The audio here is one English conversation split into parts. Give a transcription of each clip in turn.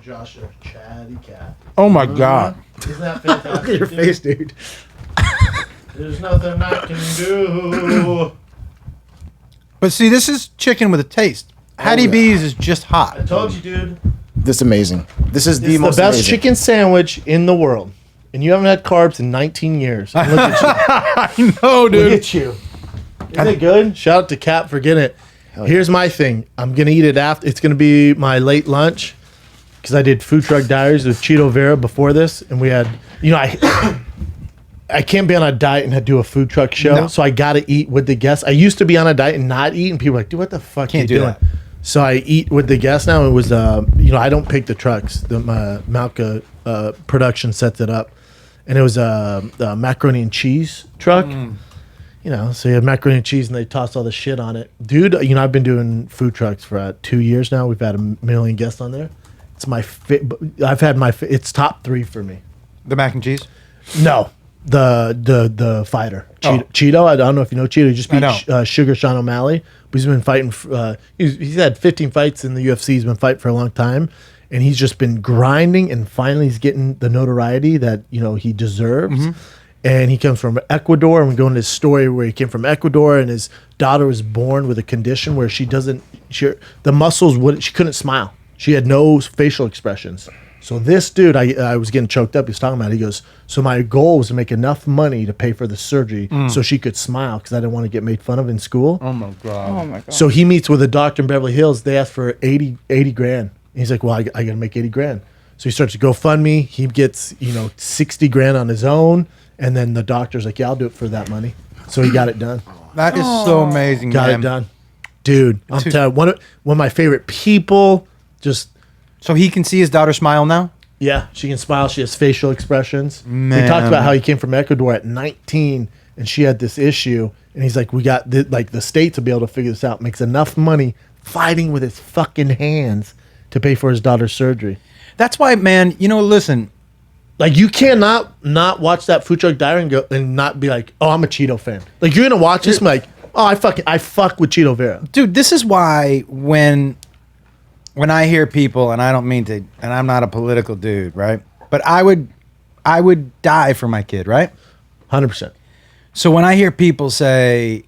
you, Josh, a chatty cat. Oh my God. Isn't that fantastic? Look at your face, dude. There's nothing I can do. But see, this is chicken with a taste. Hattie yeah. B's is just hot. I told you, dude. This is amazing. This is It's the most best amazing. chicken sandwich in the world. And you haven't had carbs in 19 years. Look at you. I know, Look dude. at you. Isn't it good? Shout out to Cap for getting it. Here's my thing. I'm going to eat it after. It's going to be my late lunch because I did Food Truck Diaries with Chito Vera before this. And we had, I can't be on a diet and do a food truck show. No. So I got to eat with the guests. I used to be on a diet and not eat. And people are like, dude, what the fuck Can't are you do doing? that. So I eat with the guests now. It was, I don't pick the trucks. My Malka production sets it up. And it was a macaroni and cheese truck. So you have macaroni and cheese and they toss all the shit on it. Dude, I've been doing food trucks for 2 years now. We've had a million guests on there. It's my it's top 3 for me. The mac and cheese? No, the fighter. Chito, I don't know if you know Chito. He just beat Sugar Sean O'Malley. But he's been fighting. He's had 15 fights in the UFC. He's been fighting for a long time. And he's just been grinding, and finally he's getting the notoriety that he deserves. And he comes from Ecuador, and we go into his story where he came from Ecuador, and his daughter was born with a condition where she couldn't smile. She had no facial expressions. So this dude, I was getting choked up. He's talking about it. He goes, so my goal was to make enough money to pay for the surgery so she could smile because I didn't want to get made fun of in school. Oh my God. So he meets with a doctor in Beverly Hills. They asked for 80 grand. He's like, well, I got to make 80 grand. So he starts to GoFundMe. He gets, 60 grand on his own. And then the doctor's like, yeah, I'll do it for that money. So he got it done. That is so amazing, Got man. it done. Dude, I'm telling you, one of my favorite people, just, So he can see his daughter smile now? yeah, she can smile. She has facial expressions. Man. He talked about how he came from Ecuador at 19 and she had this issue. And he's like, we got the state to be able to figure this out. Makes enough money fighting with his fucking hands to pay for his daughter's surgery. That's why, man, listen. Like, you cannot not watch that Food Truck Diary and go and not be like, oh, I'm a Cheeto fan. Like, you're gonna watch this and be like, oh, I fuck with Chito Vera. Dude, this is why when I hear people, and I don't mean to, and I'm not a political dude, right? But I would die for my kid, right? 100%. So when I hear people say,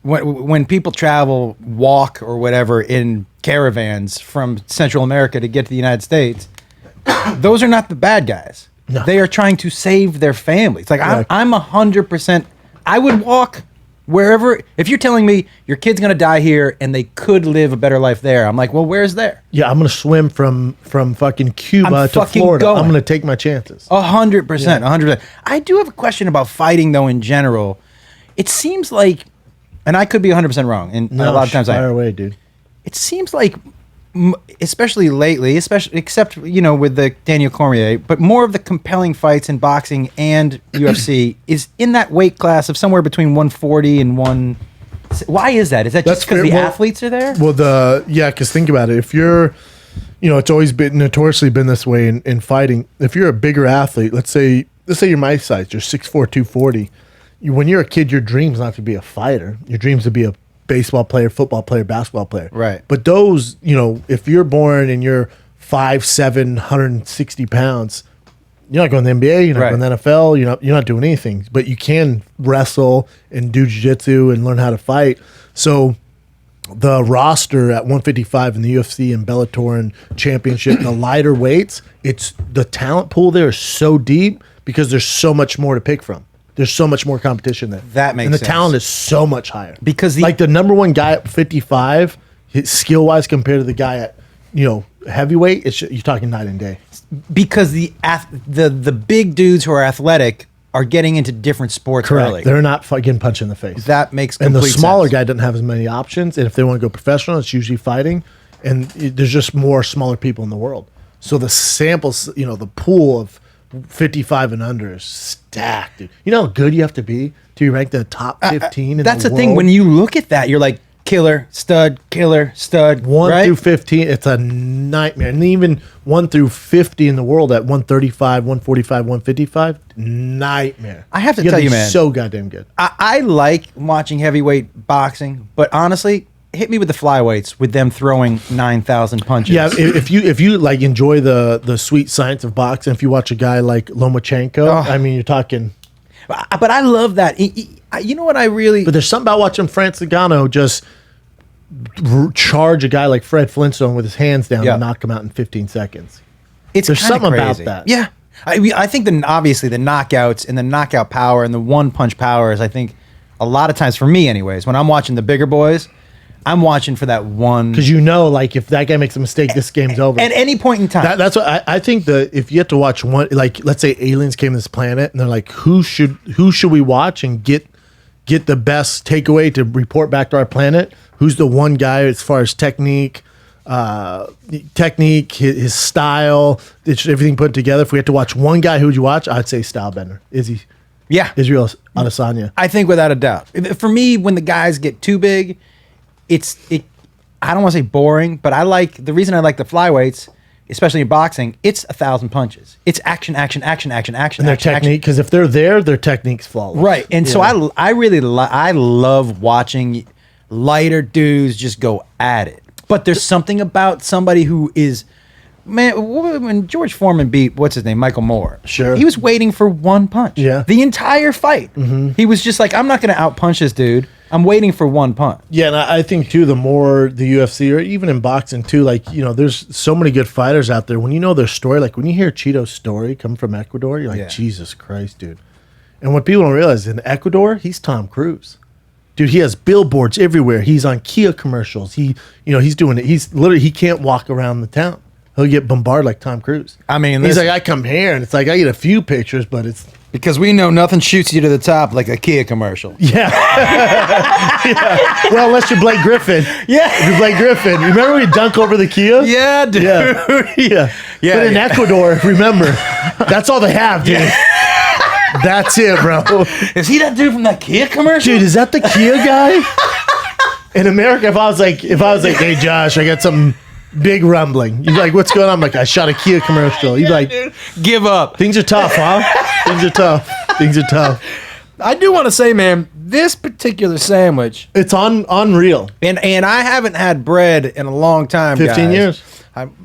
when people travel, walk or whatever in caravans from Central America to get to the United States, those are not the bad guys. No. They are trying to save their families. Like, I'm 100%, I would walk wherever. If you're telling me your kid's going to die here and they could live a better life there, I'm like, well, where's there? Yeah, I'm gonna swim from fucking Cuba I'm to fucking Florida. going. I'm gonna take my chances. 100%, 100%. I do have a question about fighting, though, in general. It seems like, and I could be 100% wrong, and a lot of times fire away, dude. it seems like, especially lately, except with the Daniel Cormier, but more of the compelling fights in boxing and UFC is in that weight class of somewhere between 140 and 1. Why is that? Is that just because the athletes are there? Well, because think about it. If you're, it's always been notoriously been this way in fighting. If you're a bigger athlete, let's say you're my size, you're 6'4", 240. When you're a kid, your dream's not to be a fighter. Your dream's to be a baseball player, football player, basketball player. Right. But those, if you're born and you're 5'7", 160 pounds, you're not going to the NBA, you're not going to the NFL, you're not doing anything. But you can wrestle and do jiu-jitsu and learn how to fight. So the roster at 155 in the UFC and Bellator and Championship, the lighter weights, it's the talent pool there is so deep because there's so much more to pick from. There's so much more competition there. That makes sense. And the sense. talent is so much higher. Because like the number one guy at 55, skill-wise compared to the guy at, heavyweight, you're talking night and day. Because the big dudes who are athletic are getting into different sports early. They're not getting punched in the face. That makes complete sense. And the smaller guy doesn't have as many options. And if they want to go professional, it's usually fighting. And there's just more smaller people in the world. So the samples, the pool of 55 and under is stacked, dude. You know how good you have to be to be ranked in the top 15 in the world? That's the thing. When you look at that, you're like, killer, stud, 1 through 15, it's a nightmare. And even 1 through 50 in the world at 135, 145, 155, nightmare. I have to tell you, man. So goddamn good. I like watching heavyweight boxing, but honestly, hit me with the flyweights with them throwing 9,000 punches. Yeah, if you like enjoy the sweet science of boxing, if you watch a guy like Lomachenko, I mean, you're talking. But I love that. You know what I really... But there's something about watching Francis Ngannou just charge a guy like Fred Flintstone with his hands down and knock him out in 15 seconds. There's something crazy about that. Yeah. I think obviously the knockouts and the knockout power and the one-punch power is, I think, a lot of times, for me anyways, when I'm watching the bigger boys, I'm watching for that one. Because like, if that guy makes a mistake, this game's over. At any point in time. That's what I think if you have to watch one, like, let's say aliens came to this planet and they're like, who should we watch and get the best takeaway to report back to our planet? Who's the one guy as far as technique, his style, everything put together? If we had to watch one guy, who would you watch? I'd say Stylebender. Israel Adesanya. I think without a doubt. For me, when the guys get too big, I don't want to say boring, but the reason I like the flyweights, especially in boxing, it's 1,000 punches. It's action. And their technique, because if they're there, their technique's flawless. Right. And so I really love watching lighter dudes just go at it. But there's something about somebody who is, man, when George Foreman beat, what's his name, Michael Moore. Sure. He was waiting for one punch. Yeah. The entire fight. Mm-hmm. He was just like, I'm not going to outpunch this dude. I'm waiting for one punch. Yeah, and I think, too, the more the UFC, or even in boxing, too, like, there's so many good fighters out there. When you know their story, like, when you hear Chito's story come from Ecuador, you're like, Jesus Christ, dude. And what people don't realize, in Ecuador, he's Tom Cruise. Dude, he has billboards everywhere. He's on Kia commercials. He's doing it. He's literally, he can't walk around the town. He'll get bombarded like Tom Cruise. I mean, he's like, I come here, and it's like, I get a few pictures, but it's... Because we know nothing shoots you to the top like a Kia commercial. Yeah. Yeah. Well, unless you're Blake Griffin. Yeah. If you're Blake Griffin. Remember when you dunk over the Kia? Yeah, dude. Yeah. But in Ecuador, remember, that's all they have, dude. Yeah. That's it, bro. Is he that dude from that Kia commercial? Dude, is that the Kia guy? In America, if I was like, hey, Josh, I got some big rumbling. You'd be like, what's going on? I'm like, I shot a Kia commercial. You'd be like, dude, give up. Things are tough, huh? Things are tough. I do want to say, man, this particular sandwich, it's unreal. And I haven't had bread in a long time. 15 years.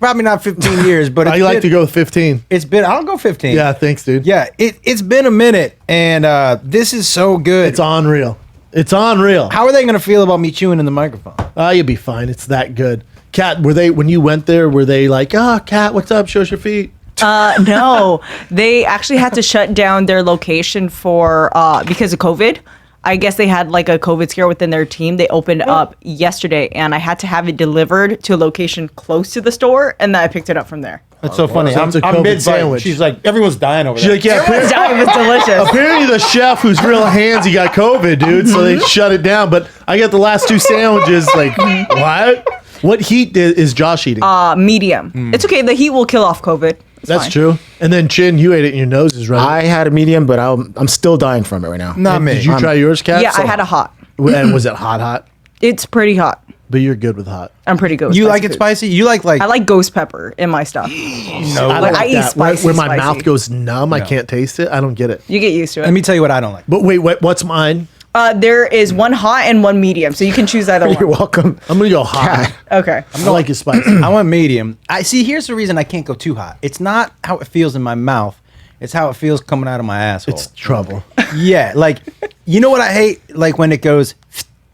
Probably not 15 years, but I like to go with 15. It's been. I'll go 15. Yeah, thanks, dude. Yeah, it's been a minute, and this is so good. It's unreal. How are they going to feel about me chewing in the microphone? You'll be fine. It's that good. Kat, when you went there, were they like, Kat, what's up? Show us your feet. No, they actually had to shut down their location because of COVID. I guess they had like a COVID scare within their team. They opened up yesterday, and I had to have it delivered to a location close to the store, and then I picked it up from there. That's so funny. So I'm mid sandwich. She's like, everyone's dying over there. She's like, yeah, It's delicious. Apparently the chef who's real handsy got COVID, dude, so they shut it down. But I got the last two sandwiches, like, what? What heat is Josh eating? Medium. It's okay. The heat will kill off COVID. That's true. And then Chin, you ate it and your nose is running. I had a medium, but I'm still dying from it right now. Not me. Did you try yours, Kat? Yeah, I had a hot. And was it hot? It's pretty hot. But you're good with hot. I'm pretty good with You spicy like it food. spicy? You like I like ghost pepper in my stuff. No, I eat that. spicy, Where my spicy. mouth goes numb, I can't taste it. I don't get it. You get used to it. Let me tell you what I don't like. But wait, what's mine? There is one hot and one medium, so you can choose either You're one. welcome. I'm going to go hot. Okay. I like it spicy. I want medium. Here's the reason I can't go too hot. It's not how it feels in my mouth. It's how it feels coming out of my asshole. It's trouble. Yeah, like, you know what I hate? Like when it goes,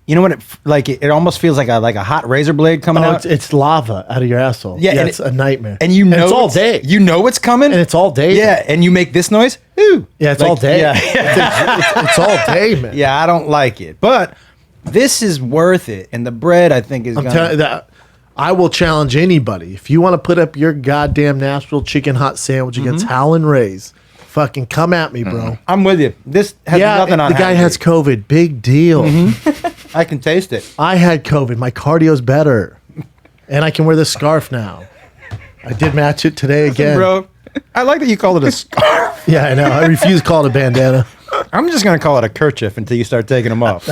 you know what it almost feels like a hot razor blade coming out. It's lava out of your asshole. Yeah, and it's a nightmare. And you know it's all day. You know it's coming. And it's all day. Yeah, and you make this noise. Ooh. Yeah, it's Like, all day. Yeah. It's all day, man. Yeah, I don't like it. But this is worth it. And the bread, I think, is I'm telling you that I will challenge anybody. If you want to put up your goddamn Nashville chicken hot sandwich against Howlin Ray's, fucking come at me, bro. I'm with you. This has nothing on the guy Happy. has COVID. Big deal. I can taste it. I had COVID. My cardio's better. And I can wear this scarf now. I did match it today again. Bro, I like that you call it a scarf. Yeah, I know. I refuse to call it a bandana. I'm just going to call it a kerchief until you start taking them off.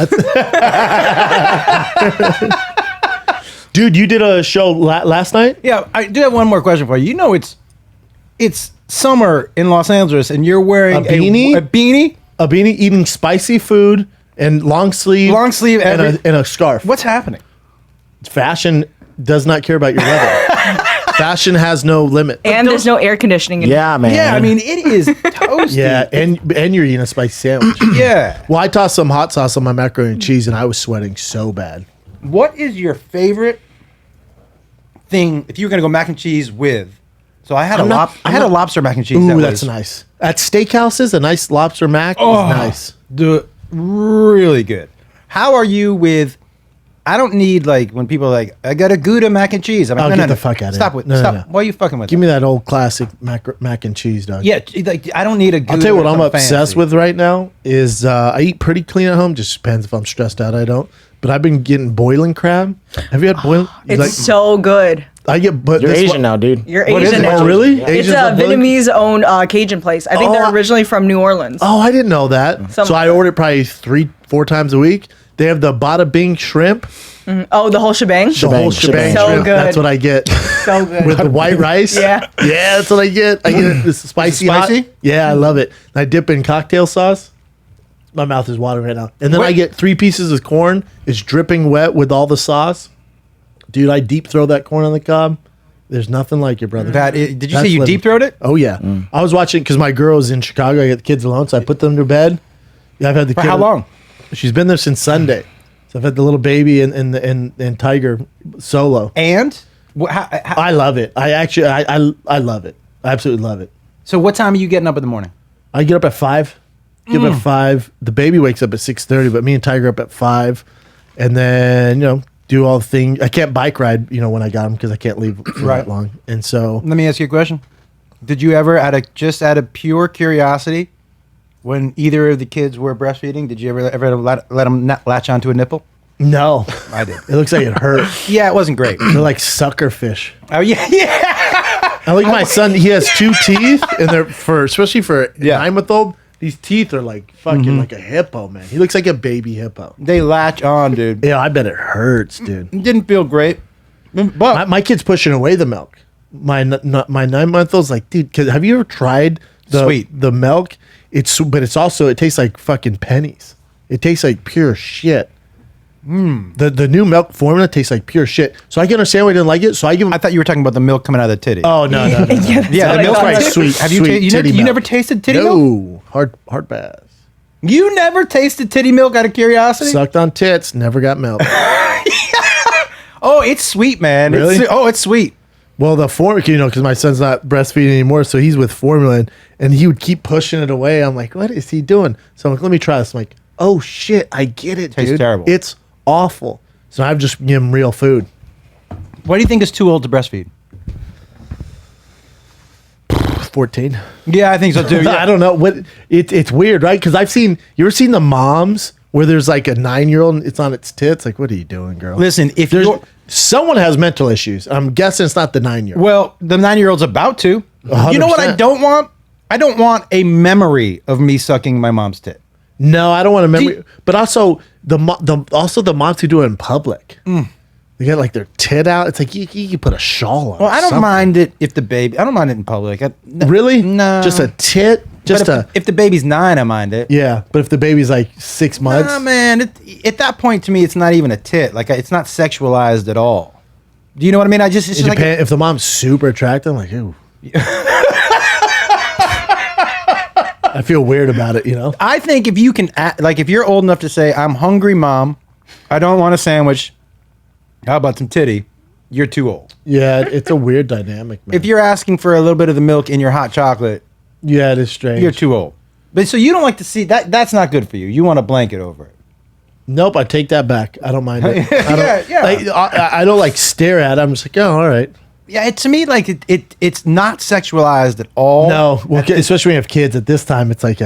Dude, you did a show last night? Yeah, I do have one more question for you. You know it's summer in Los Angeles, and you're wearing A beanie? a beanie? A beanie, eating spicy food, and long sleeve. Long sleeve and a scarf. What's happening? Fashion does not care about your weather. Fashion has no limit. And there's no air conditioning. Yeah, man. Yeah, I mean, it is toasty. Yeah, and you're eating a spicy sandwich. Yeah. Well, I tossed some hot sauce on my macaroni and cheese, and I was sweating so bad. What is your favorite thing if you were going to go mac and cheese with? So I had a lobster mac and cheese. Ooh, that that's was, nice. At steakhouses, a nice lobster mac is nice. Really good. How are you with? I don't need like when people are like, I got a Gouda mac and cheese. I'm like, Oh, get the fuck out of Stop here. with No, no, stop. no. Why are you fucking with? Give me that old classic mac and cheese, dog. Yeah, like I don't need a Gouda. I'll tell you what or I'm something obsessed fancy. with right now is I eat pretty clean at home. Just depends if I'm stressed out. I don't. But I've been getting boiling crab. Have you had boiling? It's so good. I get. But You're this Asian now, dude. You're What is Asian it? now. Oh, really? It's Asians a love boiling? Vietnamese-owned Cajun place. I think Oh, they're originally from New Orleans. Oh, I didn't know that. Some- So I order probably 3-4 times a week. They have the bada bing shrimp. Oh, the whole shebang? The whole Shebang. shebang So shrimp. good. That's what I get. So good. With the white rice. Yeah. Yeah, that's what I get. I get this spicy. Spicy? hot. Yeah, I love it. And I dip in cocktail sauce. My mouth is watering right now. And then I get 3 pieces of corn. It's dripping wet with all the sauce. Dude, I deep throw that corn on the cob. There's nothing like it, brother. Did you That's say you living. deep throat it? Oh, yeah. I was watching because my girl's in Chicago. I get the kids alone, so I put them to bed. Yeah, I've had the For kid. how long? She's been there since Sunday. So I've had the little baby and Tiger solo. And I love it. I love it. I absolutely love it. so what time are you getting up in the morning? I get up at 5. Get up at 5. The baby wakes up at 6:30, but me and Tiger up at 5, and then do all the things. I can't bike ride when I got him because I can't leave for that long. And so Let me ask you a question. Did you ever, out of pure curiosity, when either of the kids were breastfeeding, did you ever let them latch onto a nipple? no, I did. it looks like it hurt. Yeah, it wasn't great. They're like sucker fish. Oh yeah, yeah. I like my son. He has 2 teeth, and they're especially for a 9-month-old. These teeth are like fucking like a hippo, man. He looks like a baby hippo. They latch on, dude. Yeah, I bet it hurts, dude. It didn't feel great, but My kid's pushing away the milk. My 9-month-old's like, dude, have you ever tried the milk? But it's also, it tastes like fucking pennies. It tastes like pure shit. The new milk formula tastes like pure shit. So I can understand why I didn't like it. So I give him. I thought you were talking about the milk coming out of the titty. Oh no. yeah, what the I milk's thought. right. Sweet, Have you sweet you titty milk. never tasted titty milk? No, hard pass. You never tasted titty milk out of curiosity? Sucked on tits, never got milk. Oh, it's sweet, man. Really? It's sweet. Well, the formula, because my son's not breastfeeding anymore, so he's with formula, and he would keep pushing it away. I'm like, what is he doing? So I'm like, let me try this. I'm like, oh shit, I get it, Tastes dude. terrible. It's awful. So I've just given him real food. What do you think is too old to breastfeed? 14. Yeah, I think so too. I don't know what it's weird, right? Because you ever seen the moms where there's like a 9-year-old and it's on its tits? Like, what are you doing, girl? Listen, if someone has mental issues, I'm guessing it's not the 9-year-old. well, the 9-year-old's about to. You know what I 100%. don't want? I don't want a memory of me sucking my mom's tit. No, I don't want to remember. But also the moms who do it in public. They get like their tit out. It's like you can put a shawl on. Well, I don't something. mind it if the baby. I don't mind it in public. Really? No. Just a tit. Just if the baby's 9, I mind it. Yeah, but if the baby's like 6 months, Nah, man. At that point, to me, it's not even a tit. Like it's not sexualized at all. Do you know what I mean? It's just like if the mom's super attractive, I'm like, ooh. I feel weird about it, I think if you can, if you're old enough to say, "I'm hungry, mom. I don't want a sandwich. How about some titty?" You're too old. Yeah, it's a weird dynamic, man. If you're asking for a little bit of the milk in your hot chocolate, Yeah, it is strange. you're too old. But so you don't like to see that. That's not good for you. You want a blanket over it. Nope, I take that back. I don't mind it. I don't, Yeah. Like, I don't like stare at it. I'm just like, oh, all right. Yeah, to me, like it's not sexualized at all. No, well, especially when you have kids. At this time, it's like,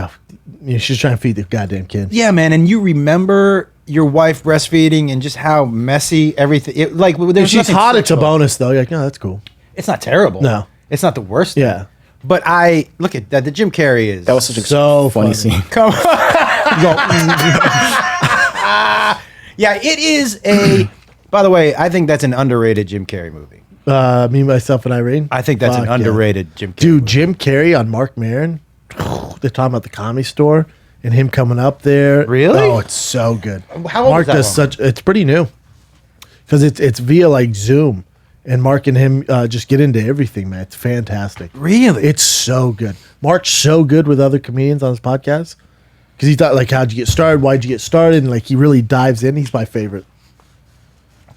she's trying to feed the goddamn kid. Yeah, man, and you remember your wife breastfeeding and just how messy everything. If There's she's nothing hot, it's a sexual. bonus, though. You're like, no, that's cool. It's not terrible. No. It's not the worst. Yeah. thing. But I look at that. The Jim Carrey is That was such a So funny funny. scene. come on. Yeah, it is a. By the way, I think that's an underrated Jim Carrey movie. Me, myself, and Irene. I think that's Fuck an yeah. underrated Jim Carrey. Dude, movie. Jim Carrey on Mark Maron. They're talking about the Comedy Store and him coming up there. Really? Oh, it's so good. How old Mark is that does one? It's pretty new. because it's via like Zoom, and Mark and him just get into everything, man. It's fantastic. Really? It's so good. Mark's so good with other comedians on his podcast because he thought like, how'd you get started? Why'd you get started? And like he really dives in. He's my favorite.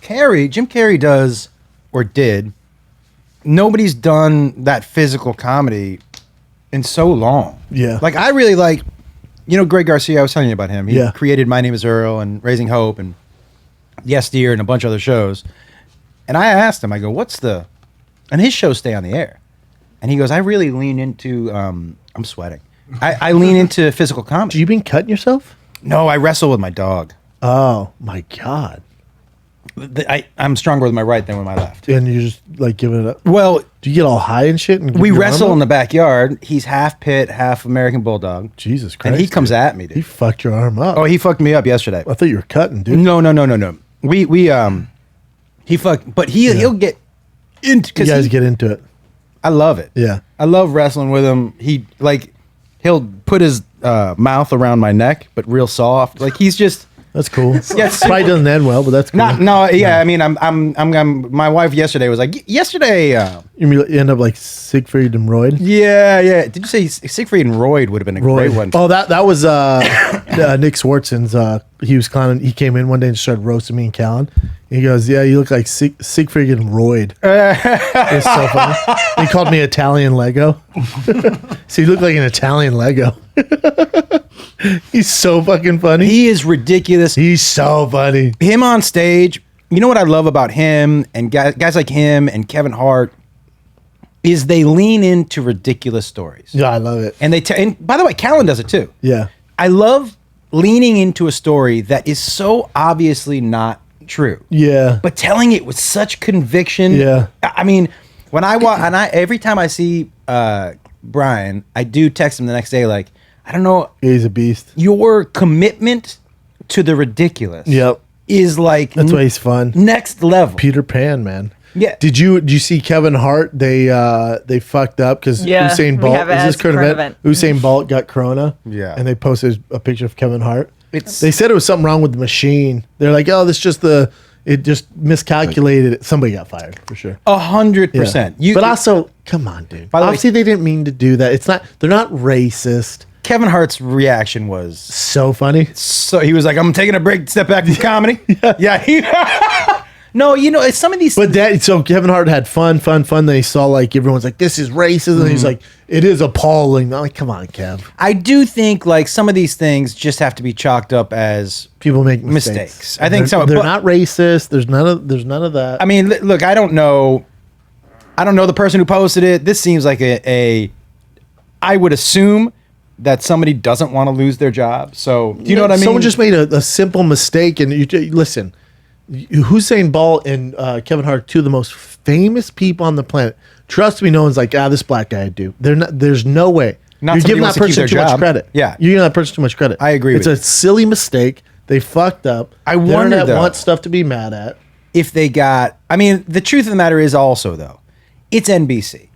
Jim Carrey does or did. Nobody's done that physical comedy in so long. Yeah. Like I really like, Greg Garcia. I was telling you about him. He created My Name Is Earl and Raising Hope and Yes Dear and a bunch of other shows. And I asked him, I go, and his shows stay on the air. And he goes, I really lean into, I'm sweating. I lean into physical comedy. You been cutting yourself? No, I wrestle with my dog. Oh my God. I'm stronger with my right than with my left. And you're just like giving it up. Well, do you get all high and shit? And we wrestle in the backyard. He's half Pitt, half American Bulldog. Jesus Christ. And he comes at me, dude. He fucked your arm up. Oh, he fucked me up yesterday. I thought you were cutting, dude. No. He fucked, but he'll get into. You guys get into it. I love it. Yeah. I love wrestling with him. He'll put his mouth around my neck, but real soft. Like he's just. That's cool. Yeah, probably doesn't end well, but that's cool. I mean, I'm. My wife yesterday was like, You end up like Siegfried and Royd. Yeah. Did you say Siegfried and Royd would have been a great one? Oh, that was Nick Swartzen's. He was clowning. He came in one day and started roasting me and Callan. He goes, "Yeah, you look like Siegfried and Royd." It's so funny. He called me Italian Lego. So you look like an Italian Lego. He's so fucking funny. He is ridiculous. He's so funny. Him on stage. You know what I love about him and guys like him and Kevin Hart is they lean into ridiculous stories. Yeah, I love it. And and by the way, Callan does it too. Yeah. I love leaning into a story that is so obviously not true. Yeah. But telling it with such conviction. Yeah. I mean, when I watch, and every time I see Brian, I do text him the next day like, I don't know. He's a beast. Your commitment to the ridiculous. Yep. Is like that's why he's fun. Next level. Peter Pan, man. Yeah. Did you see Kevin Hart? They fucked up because Usain Bolt. Is this current event? Usain Bolt got corona. Yeah. And they posted a picture of Kevin Hart. They said it was something wrong with the machine. They're like, oh, it just miscalculated it. Somebody got fired for sure. 100%. But also, come on, dude. Obviously, they didn't mean to do that. They're not racist. Kevin Hart's reaction was so funny. So he was like, I'm taking a break, step back from comedy. No, it's some of these things. So Kevin Hart had fun. Then he saw like everyone's like, this is racist. And he's like, it is appalling. I'm like, come on, Kev. I do think like some of these things just have to be chalked up as people make mistakes. I think they're not racist. There's none of that. I mean, look, I don't know the person who posted it. This seems like I would assume that somebody doesn't want to lose their job. So do you know what I mean? Someone just made a simple mistake, and you listen. Usain Bolt and Kevin Hart, two of the most famous people on the planet. Trust me, no one's like, this black guy would do. There's no way. You're giving that person too much credit. Yeah, you're giving that person too much credit. I agree. It's a silly mistake. They fucked up. I wonder though, want stuff to be mad at. If they got, I mean, the truth of the matter is also though, it's NBC.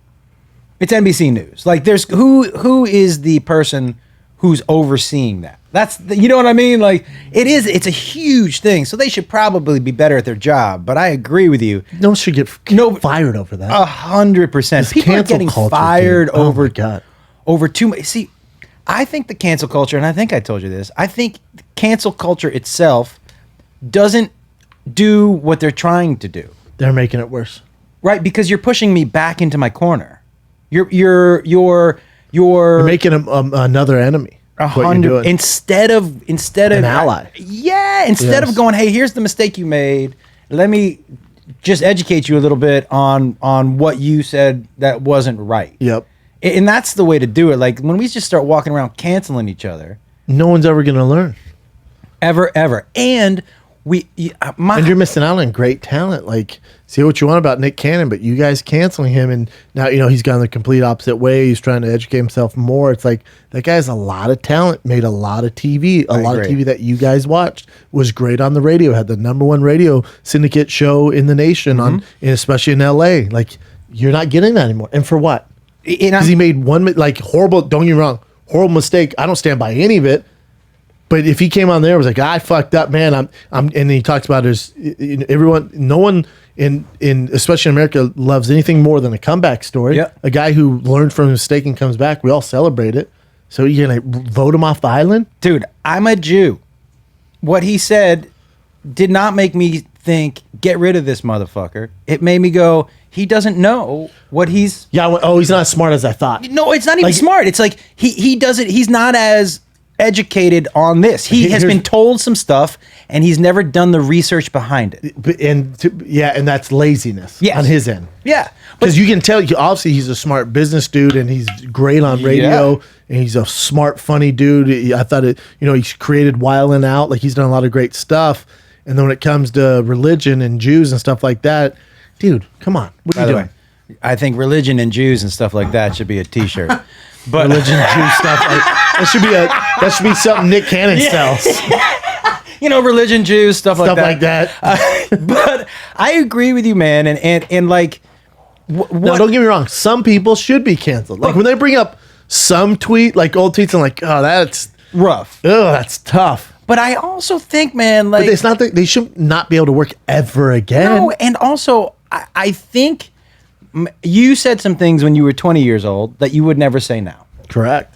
It's NBC News. Like, there's who is the person who's overseeing that? You know what I mean? Like, it's a huge thing. So they should probably be better at their job. But I agree with you. No one should get fired over that. 100%. People are getting fired over too much. See, I think the cancel culture, and I think I told you this, I think cancel culture itself doesn't do what they're trying to do. They're making it worse. Right? Because you're pushing me back into my corner. You're making another enemy. 100 instead of an ally. Instead of going, hey, here's the mistake you made. Let me just educate you a little bit on what you said that wasn't right. Yep. And that's the way to do it. Like when we just start walking around canceling each other, no one's ever going to learn. Ever. And you're missing out on great talent. Like, say what you want about Nick Cannon, but you guys canceling him, and now he's gone the complete opposite way. He's trying to educate himself more. It's like that guy has a lot of talent, made a lot of TV, a lot of TV that you guys watched, was great on the radio, had the #1 radio syndicate show in the nation and especially in LA. Like, you're not getting that anymore. And for what? Because he made one horrible. Don't get me wrong, horrible mistake. I don't stand by any of it. But if he came on there and was like, I fucked up, man. And he talks about no one in especially in America loves anything more than a comeback story. Yeah. A guy who learned from his mistake and comes back. We all celebrate it. So you're gonna vote him off the island? Dude, I'm a Jew. What he said did not make me think, get rid of this motherfucker. It made me go, he doesn't know what he's... Yeah. He's not as smart as I thought. No, it's not even Like- smart. It's like he doesn't... He's not as educated on this. He has been told some stuff, and he's never done the research behind it. And that's laziness Yes. on his end. Yeah. Because you can tell, obviously, he's a smart business dude, and he's great on radio, Yeah. and he's a smart, funny dude. I thought he's created Wildin' Out, like he's done a lot of great stuff. And then when it comes to religion and Jews and stuff like that, dude, come on, what are you doing? I think religion and Jews and stuff like that should be a T-shirt. But Religion, Jew stuff. That should be something Nick Cannon sells. religion, Jews, stuff Stuff like that. But I agree with you, man. And like, No, don't get me wrong. Some people should be canceled. Like when they bring up some tweet, like old tweets, I'm like, oh, that's rough. that's tough. But I also think, man, like, But it's not that they should not be able to work ever again. no, and also I think you said some things when you were 20 years old that you would never say now. Correct.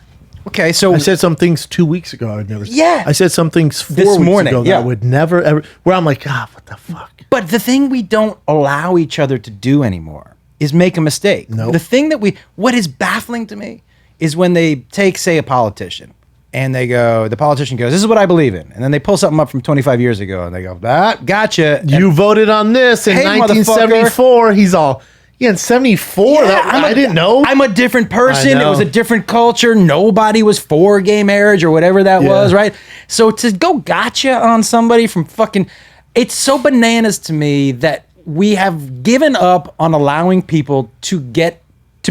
Okay, so I said some things 2 weeks ago I would never say. Yeah. I said some things This 4 weeks morning, ago yeah. that I would never ever, where I'm like, what the fuck? But the thing we don't allow each other to do anymore is make a mistake. Nope. The thing what is baffling to me is when they take, say, a politician, and the politician goes, this is what I believe in. And then they pull something up from 25 years ago, and they go, gotcha. You voted on this in Hey, 1974. He's all, in 74? Yeah, I didn't know. I'm a different person. I It was a know. different culture. Nobody was for gay marriage or whatever that was, right? So to go gotcha on somebody from fucking... It's so bananas to me that we have given up on allowing people to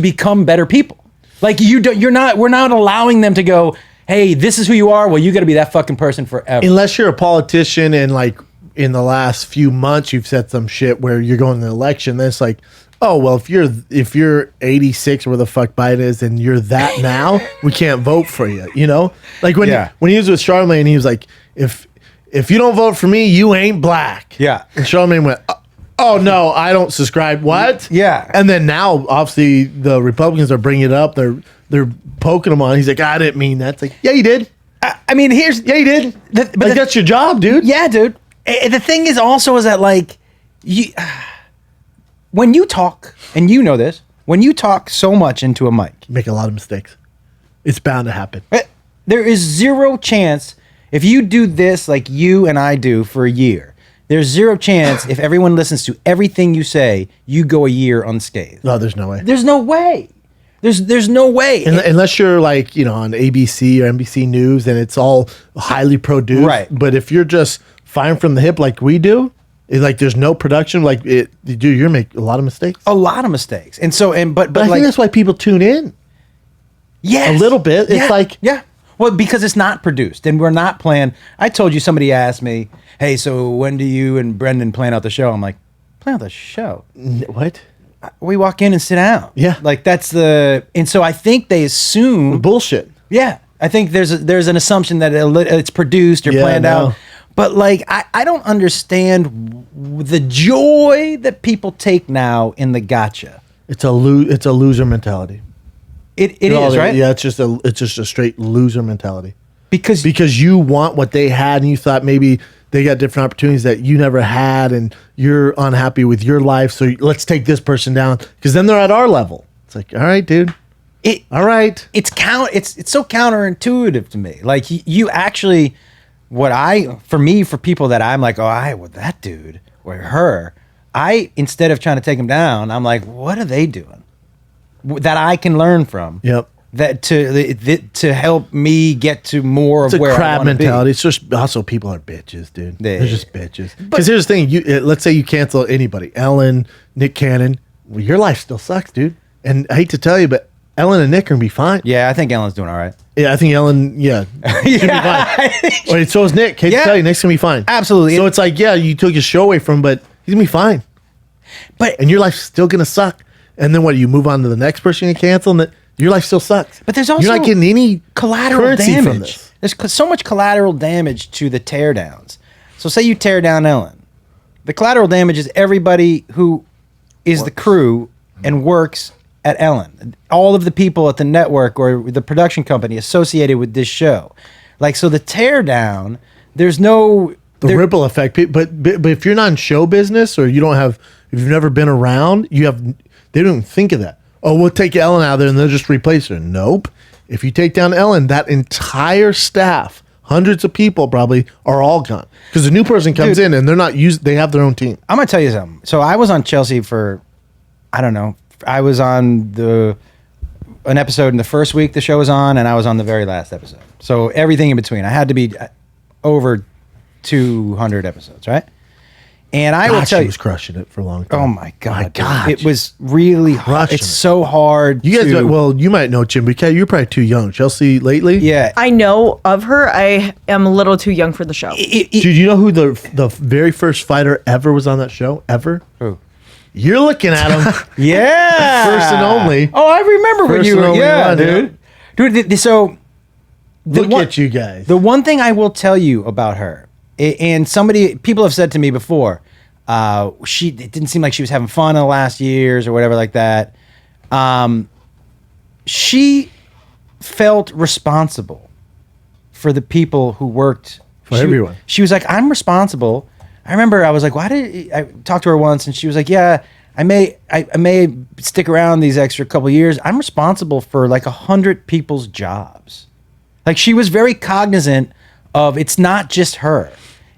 become better people. Like we're not allowing them to go, hey, this is who you are. Well, you got to be that fucking person forever. Unless you're a politician and like in the last few months you've said some shit where you're going to the election, then it's like, oh well, if you're 86 or where the fuck Biden is and you're that now, we can't vote for you. Like when he was with Charlamagne, he was like, if you don't vote for me, you ain't black. Yeah. And Charlamagne went, oh no, I don't subscribe. What? Yeah. And then now, obviously, the Republicans are bringing it up. They're poking him on. He's like, I didn't mean that. It's like, yeah, you did. I mean, Yeah, you did. But that's your job, dude. Yeah, dude. The thing is also is that like when you talk, and you know this, when you talk so much into a mic, You make a lot of mistakes. It's bound to happen. there is zero chance if you do this like you and I do for a year. There's zero chance if everyone listens to everything you say, you go a year unscathed. No, there's no way. There's no way. There's no way. Unless you're like, on ABC or NBC News and it's all highly produced. Right. But if you're just firing from the hip like we do, it's like there's no production. Like, dude, you're making a lot of mistakes. A lot of mistakes. And so, but But I like, think that's why people tune in. yes, a little bit. It's like- yeah. Well, because it's not produced and we're not playing. I told you, somebody asked me, hey, so when do you and Brendan plan out the show? I'm like, plan out the show? What? We walk in and sit down. Yeah. Like and so I think they assume, Bullshit. yeah, I think there's an assumption that it's produced or Yeah, planned I know. out. But like, I don't understand the joy that people take now in the gotcha. It's a loser mentality. It is, right? Yeah, it's just a straight loser mentality. Because You want what they had and you thought maybe they got different opportunities that you never had and you're unhappy with your life, so let's take this person down because then they're at our level. It's like, all right, dude. All right. It's so counterintuitive to me. Like you actually, for people that I'm like, that dude or her, instead of trying to take them down, I'm like, what are they doing that I can learn from? Yep. That to help me get to more It's of a where I crab wanna be. mentality. It's just also people are bitches, dude. Yeah. They're just bitches. Because here's the thing: let's say you cancel anybody, Ellen, Nick Cannon. Well, your life still sucks, dude. And I hate to tell you, but Ellen and Nick are gonna be fine. Yeah, I think Ellen's doing all right. Yeah, I think Ellen. Yeah, she'll be fine. Wait, so is Nick. Hate to tell you, Nick's gonna be fine. Absolutely. So it's like, yeah, you took his show away from him, but he's gonna be fine. And your life's still gonna suck. And then what? You move on to the next person you cancel, and your life still sucks. But there's also you're not getting any collateral currency damage. from this. There's so much collateral damage to the teardowns. So say you tear down Ellen. The collateral damage is everybody who is the crew and works at Ellen. All of the people at the network or the production company associated with this show. Like, so the teardown, there's no... The ripple effect. But if you're not in show business or you don't have... If you've never been around, they don't even think of that. Oh, we'll take Ellen out of there and they'll just replace her. Nope. If you take down Ellen, that entire staff, hundreds of people probably, are all gone. Because the new person comes in and they're not used. They have their own team. I'm going to tell you something. So I was on Chelsea for, I don't know. I was on an episode in the first week the show was on, and I was on the very last episode. So everything in between. I had to be over 200 episodes, right? And I will tell you, she was crushing it for a long time. Oh my god, it was really hard. It's so hard. You guys, you might know Jim, but you're probably too young. Chelsea lately, yeah. I know of her. I am a little too young for the show. Dude, you know who the very first fighter ever was on that show? Ever? Who? You're looking at him. Yeah, first and only. Oh, I remember when you were. Yeah, one, dude. So look at you guys. The one thing I will tell you about her. And people have said to me before, it didn't seem like she was having fun in the last years or whatever like that. She felt responsible for the people who worked. For everyone. She was like, I'm responsible. I remember I was like, I talked to her once and she was like, yeah, I may stick around these extra couple of years. I'm responsible for like 100 people's jobs. Like, she was very cognizant of it's not just her.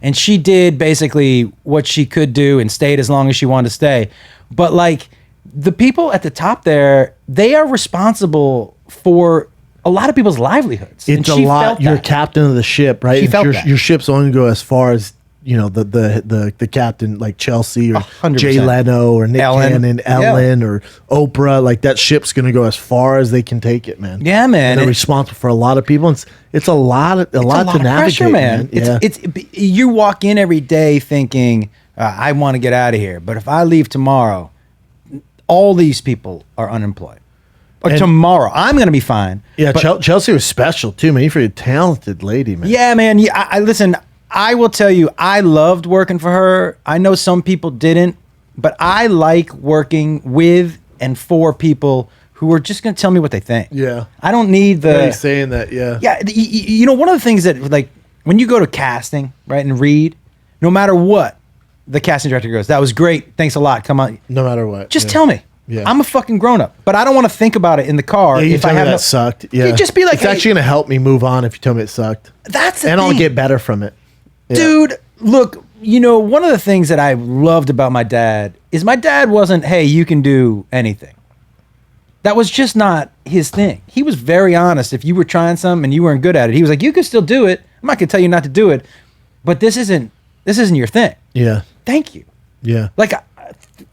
And she did basically what she could do and stayed as long as she wanted to stay. But like, the people at the top there, they are responsible for a lot of people's livelihoods. It's a lot. You're captain of the ship, right? She felt that. Your ship's only go as far as, you know, the captain, like Chelsea or 100%. Jay Leno or Nick Cannon, Ellen Yeah. or Oprah. Like, that ship's going to go as far as they can take it, man. Yeah, man. And they're responsible for a lot of people. It's a lot to navigate, pressure, man. Yeah. It's you walk in every day thinking, I want to get out of here. But if I leave tomorrow, all these people are unemployed. Or tomorrow, I'm going to be fine. Yeah, Chelsea was special too, man. You're a talented lady, man. Yeah, man. Yeah, I listen. I will tell you, I loved working for her. I know some people didn't, but I like working with and for people who are just going to tell me what they think. Yeah. I don't need Yeah, he's saying that, yeah. Yeah, you know, one of the things that, like, when you go to casting, right, and read, no matter what, the casting director goes, that was great. Thanks a lot. Come on. No matter what. Just tell me. Yeah. I'm a fucking grown-up, but I don't want to think about it in the car. Yeah, if I have that sucked. Yeah. You just be like, it's actually going to help me move on if you tell me it sucked. That's the and thing. I'll get better from it. Yeah. Dude, look, you know, one of the things that I loved about my dad is my dad wasn't, hey, you can do anything. That was just not his thing. He was very honest. If you were trying something and you weren't good at it, he was like, you can still do it. I'm not going to tell you not to do it, but this isn't your thing. Yeah. Thank you. Yeah. Like,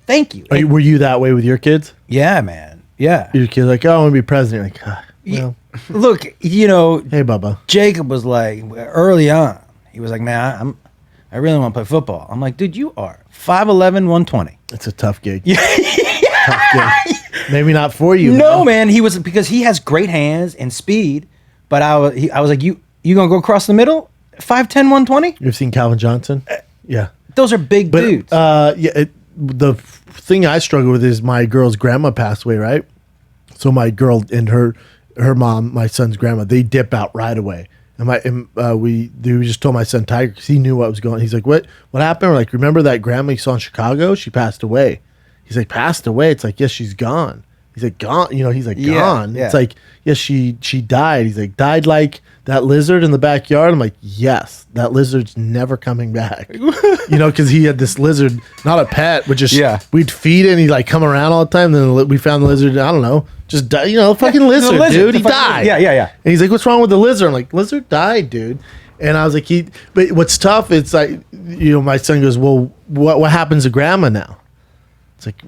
thank you. Were you that way with your kids? Yeah, man. Yeah. Your kids like, oh, I want to be president. You're like, well, Look, you know, hey, Bubba. Jacob was like, early on, he was like, man, I really want to play football. I'm like, dude, you are 5'11", 120. It's a tough gig. Tough gig. Maybe not for you. No, man. He was, because he has great hands and speed. But I was like, you gonna go across the middle? 5'10", 120? You've seen Calvin Johnson? Yeah. Those are big dudes. The thing I struggle with is my girl's grandma passed away, right? So my girl and her mom, my son's grandma, they dip out right away. And we just told my son Tiger, because he knew what was going on. He's like, what happened? We're like, remember that grandma you saw in Chicago? She passed away. He's like, passed away? It's like, yes, she's gone. He's like, gone. You know, he's like, gone. Yeah. It's like, yes, she died. He's like, died like that lizard in the backyard? I'm like, yes, that lizard's never coming back. You know, because he had this lizard, not a pet, but just, we'd feed it and he'd like come around all the time. Then we found the lizard, I don't know, just died, you know, fucking lizard, dude. He died. Yeah. And he's like, what's wrong with the lizard? I'm like, lizard died, dude. And I was like, but what's tough, it's like, you know, my son goes, well, what happens to grandma now? It's like,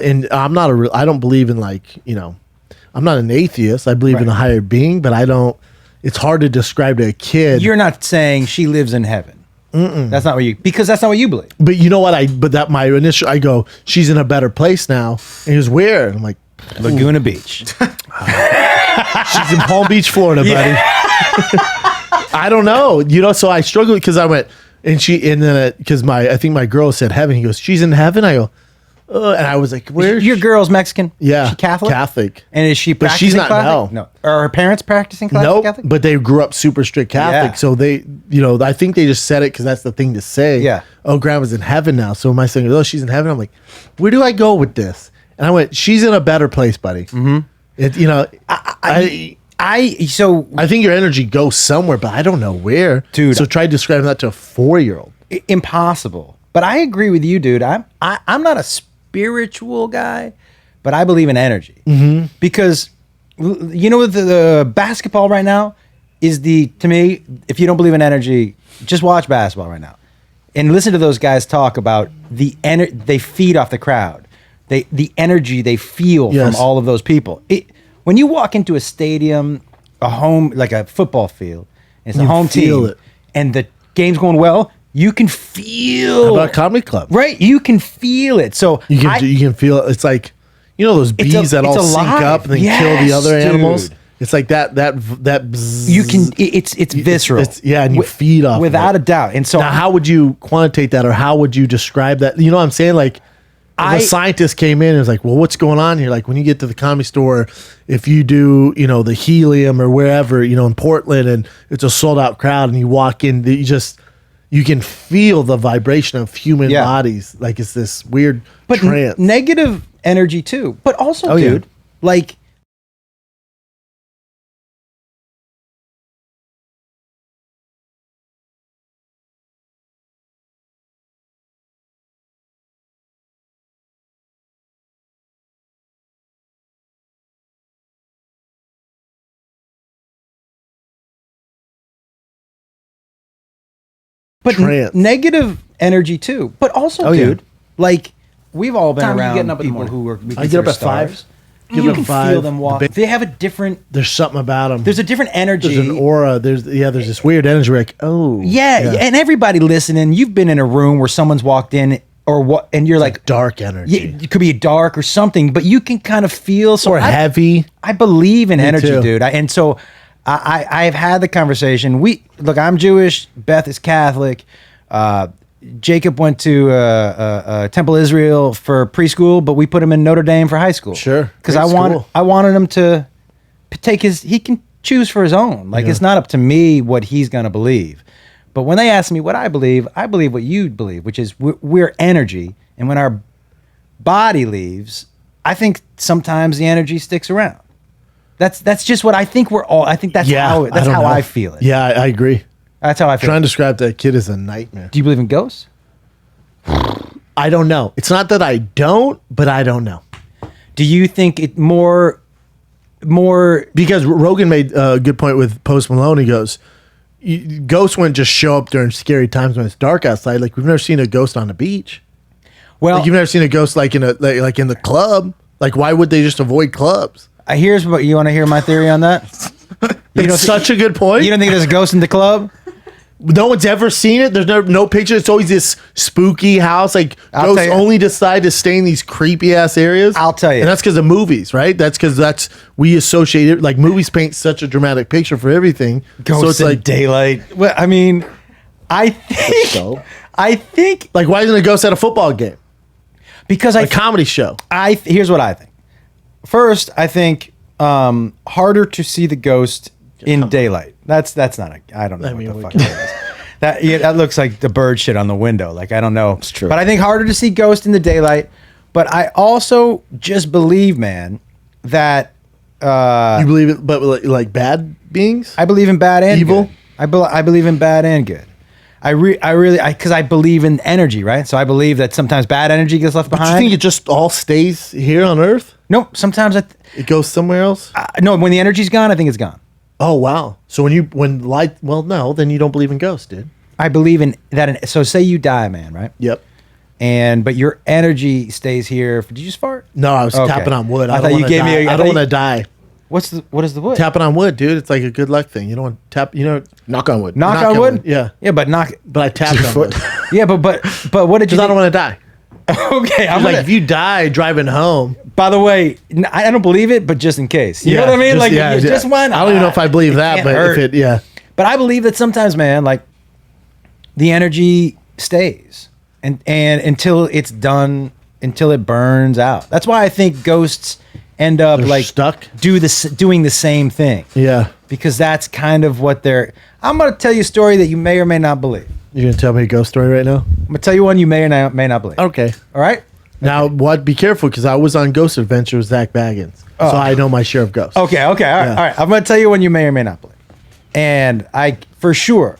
and I don't believe in, like, you know, I'm not an atheist. I believe in a higher being, but it's hard to describe to a kid. You're not saying she lives in heaven. That's not what because that's not what you believe. But you know what? I go, she's in a better place now. And he was weird. I'm like, Laguna Beach. she's in Palm Beach, Florida, buddy. I don't know. So I struggled because I went and then because I think my girl said heaven. He goes, she's in heaven. I go, and I was like, where's your girl's Mexican? Yeah, is she Catholic. Catholic, and is she? But Practicing she's not. Catholic? No. Are her parents practicing Nope. Catholic? But they grew up super strict Catholic, Yeah. so they, I think they just said it because that's the thing to say. Yeah. Oh, grandma's in heaven now. So my son goes, oh, she's in heaven. I'm like, where do I go with this? And I went, she's in a better place, buddy. Mm-hmm. I think your energy goes somewhere, but I don't know where, dude. So try describing that to a 4-year-old. Impossible. But I agree with you, dude. I'm not a spiritual guy, but I believe in energy. Mm-hmm. Because the basketball right now is to me, if you don't believe in energy, just watch basketball right now and listen to those guys talk about they feed off the crowd. The energy they feel from all of those people. When you walk into a stadium, a home, like a football field, and it's a home team, and the game's going well, you can feel. How about a comedy club? Right, you can feel it. So you can feel it. It's like those bees that all sync up and then kill the other animals. It's like that bzzz. You can. It's visceral. And you feed off without it. a doubt. And so now, how would you quantitate that, or how would you describe that? You know what I'm saying? Like, if a scientist came in and was like, well, what's going on here? Like, when you get to the Comedy Store, if you do, the Helium or wherever, in Portland, and it's a sold out crowd, and you walk in, you can feel the vibration of human bodies. Like, it's this weird trance. Negative energy too. But also, dude, like. But negative energy too. But also, dude, like we've all been around people who were. I get up at 5. You can feel them walk. They have a different. There's something about them. There's a different energy. There's an aura. There's this weird energy. Like, and everybody listening, you've been in a room where someone's walked in or what, and you're like dark energy. Yeah, it could be dark or something, but you can kind of feel heavy. I believe in energy, too. dude. And so. I've had the conversation. Look, I'm Jewish. Beth is Catholic. Jacob went to Temple Israel for preschool, but we put him in Notre Dame for high school. Sure, because I wanted him to take he can choose for his own. Like it's not up to me what he's gonna believe. But when they ask me what I believe what you believe, which is we're energy, and when our body leaves, I think sometimes the energy sticks around. That's just what I think we're all. I think that's how I feel it. Yeah, I agree. That's how I feel. Trying to describe that kid is a nightmare. Do you believe in ghosts? I don't know. It's not that I don't, but I don't know. Do you think it more? Because Rogan made a good point with Post Malone. He goes, ghosts wouldn't just show up during scary times when it's dark outside. Like we've never seen a ghost on the beach. Well, like, you've never seen a ghost like in the club. Like why would they just avoid clubs? Here's what you want to hear my theory on that. It's such a good point. You don't think there's a ghost in the club? No one's ever seen it. There's no picture. It's always this spooky house. Like ghosts only decide to stay in these creepy ass areas. I'll tell you, and that's because of movies, right? That's because we associate it. Like movies paint such a dramatic picture for everything. Ghosts so it's in like daylight. Well, I mean, I think like why isn't a ghost at a football game? Because a comedy show. Here's what I think. First, I think harder to see the ghost in daylight. That's not I don't know what the fuck that is. That looks like the bird shit on the window. Like I don't know. It's true. But I think harder to see ghost in the daylight. But I also just believe, man, that you believe it, but like bad beings. I believe in bad and evil. Good. I believe in bad and good. I really because I believe in energy, right? So I believe that sometimes bad energy gets left behind. Do you think it just all stays here on Earth? No, sometimes it goes somewhere else. No, when the energy's gone, I think it's gone. Oh wow! So when light, well, no, then you don't believe in ghosts, dude. I believe in that. So say you die, man, right? Yep. But your energy stays here. Did you just fart? No, I was tapping on wood. I thought you gave me. I don't want to die. What is the wood? Tapping on wood, dude. It's like a good luck thing. You don't want to tap. Knock on wood. Knock on wood. Yeah. Yeah, but I tapped on wood. Yeah, but what did you? Because I don't want to die. Okay, I'm like if you die driving home. By the way, I don't believe it, but just in case, you know what I mean? Just one. I don't even know if I believe that, but if it, But I believe that sometimes, man, like the energy stays and until it's done, until it burns out. That's why I think ghosts end up They're like stuck? doing the same thing. Yeah. Because that's kind of what they're. I'm going to tell you a story that you may or may not believe. You're going to tell me a ghost story right now? I'm going to tell you one you may or may not believe. Okay. All right? Now, what? Be careful, because I was on Ghost Adventure with Zach Baggins, so I know my share of ghosts. Okay. All right. Yeah. All right. I'm going to tell you one you may or may not believe. And I, for sure,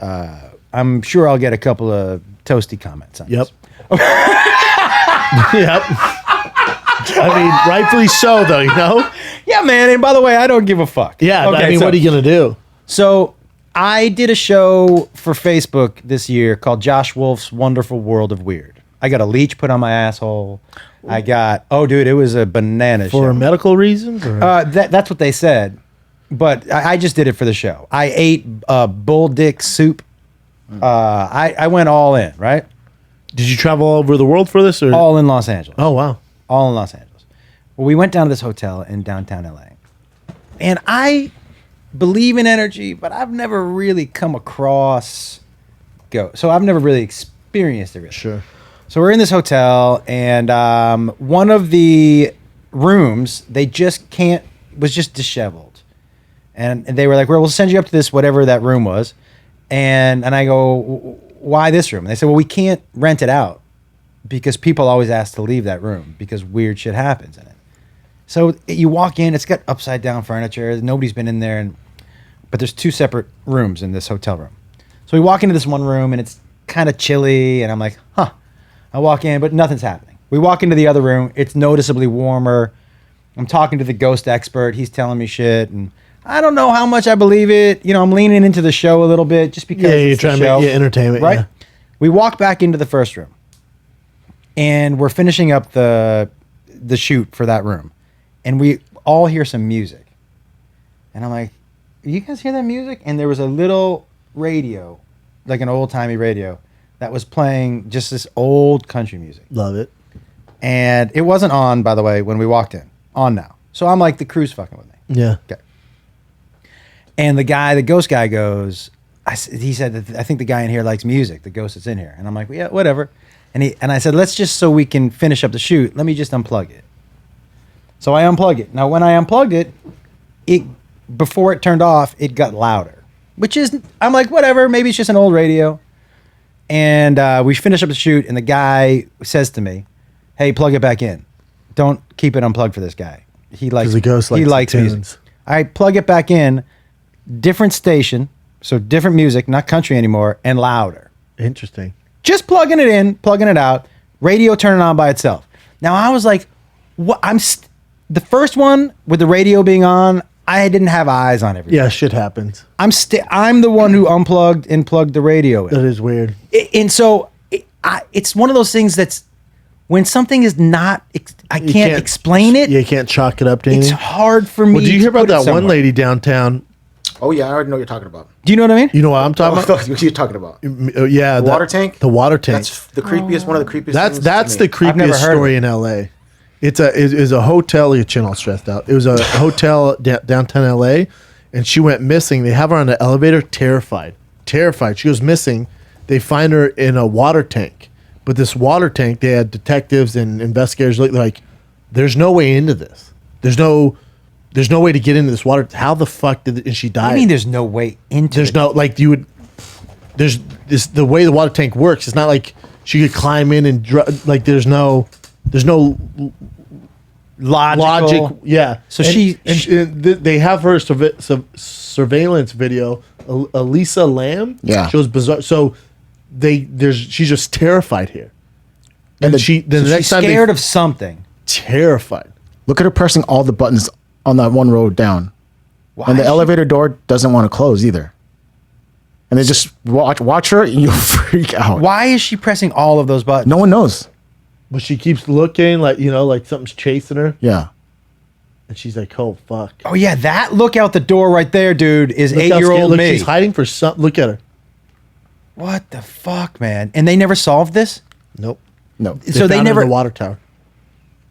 I'm sure I'll get a couple of toasty comments on Yep. this. Yep. I mean, rightfully so, though, you know? Yeah, man. And by the way, I don't give a fuck. Yeah, Okay, I mean, so- what are you going to do? So I did a show for Facebook this year called Josh Wolf's Wonderful World of Weird. I got a leech put on my asshole. I got, dude, it was a banana show. For medical reasons? Or? That's what they said. But I just did it for the show. I ate bull dick soup. I went all in, right? Did you travel all over the world for this? Or? All in Los Angeles. Oh, wow. All in Los Angeles. Well, we went down to this hotel in downtown LA. And I believe in energy, but I've never really come across ghosts. So I've never really experienced it really. Sure. So we're in this hotel, and one of the rooms, was just disheveled. And they were like, well, we'll send you up to this, whatever that room was. And I go, why this room? And they said, well, we can't rent it out because people always ask to leave that room because weird shit happens in it. So you walk in, it's got upside down furniture. Nobody's been in there, but there's two separate rooms in this hotel room. So we walk into this one room and it's kind of chilly, and I'm like, huh. I walk in, but nothing's happening. We walk into the other room, it's noticeably warmer. I'm talking to the ghost expert, he's telling me shit, and I don't know how much I believe it. You know, I'm leaning into the show a little bit just because You're trying to make entertainment, right? Yeah. We walk back into the first room, and we're finishing up the shoot for that room, and we all hear some music, and I'm like, you guys hear that music? And there was a little radio, like an old-timey radio, that was playing just this old country music. Love it. And it wasn't on, by the way, when we walked in. On now. So I'm like, the crew's fucking with me. Yeah. Okay. And the ghost guy goes, he said, that I think the guy in here likes music, the ghost that's in here. And I'm like, well, yeah, whatever. And I said, let's just, so we can finish up the shoot, let me just unplug it. So I unplug it. Now, when I unplugged it, before it turned off, it got louder. Which is, I'm like, whatever, maybe it's just an old radio. And we finish up the shoot, and the guy says to me, hey, plug it back in. Don't keep it unplugged for this guy. He likes, the ghost he likes likes music. tunes. I plug it back in, different station, so different music, not country anymore, and louder. Interesting. Just plugging it in, plugging it out, radio turning on by itself. Now I was like, what? The first one with the radio being on, I didn't have eyes on everything. Yeah, shit happens. I'm the one who unplugged and plugged the radio in. That is weird. And so it's one of those things that's when something is not, I can't explain it. You can't chalk it up to It's anything. hard for me. Well, do you hear to about put it that one somewhere. lady downtown? Oh yeah, I already know what you're talking about. Do you know what I mean? You know what I'm talking about? What you're talking about? Yeah, The water tank? The water tank. That's the creepiest. One of the creepiest. That's things to the me. I've never creepiest heard of story it. in LA. It's a hotel. Your chin all stressed out. It was a hotel downtown LA, and she went missing. They have her on the elevator, terrified. She goes missing. They find her in a water tank, but this water tank, they had detectives and investigators like, there's no way into this. There's no way to get into this water. How the fuck did she die? I mean, there's no way into There's it. no like you would. There's this the way the water tank works. It's not like she could climb in and like there's no logic. Yeah. So they have her surveillance video. Elisa Lamb. Yeah. She was bizarre. So she's just terrified here. And the- the next She's time scared of something. terrified. Look at her pressing all the buttons on that one road down, Why and the is she- elevator door doesn't want to close either. And they just watch her, and you'll freak out. Why is she pressing all of those buttons? No one knows. But she keeps looking like like something's chasing her, Yeah. and she's like, "Oh fuck!" Oh yeah, that look out the door right there, dude, is Look how scared- 8-year-old look, me. She's hiding for something. Look at her. What the fuck, man? And they never solved this? Nope. No. So they found her in never the water tower.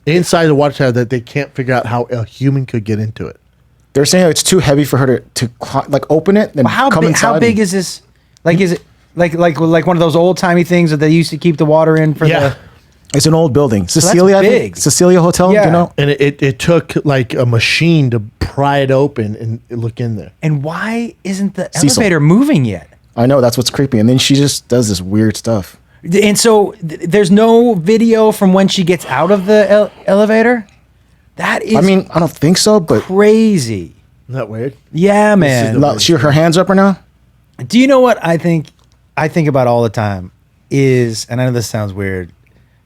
Inside the water tower, that they can't figure out how a human could get into it. They're saying it's too heavy for her to like open it. Then How come big? inside How big is this? Like, is it like one of those old timey things that they used to keep the water in for Yeah. the? It's an old building. that's Cecilia, I big. think. Cecilia Hotel. Yeah. You know. And it took like a machine to pry it open and look in there. And why isn't the Cecil. elevator moving yet? I know that's what's creepy. And then she just does this weird stuff. And so there's no video from when she gets out of the elevator. That is, I mean, I don't think so, but crazy. Isn't that weird? Yeah, man. her hands up right now. Do you know what I think about all the time is, and I know this sounds weird,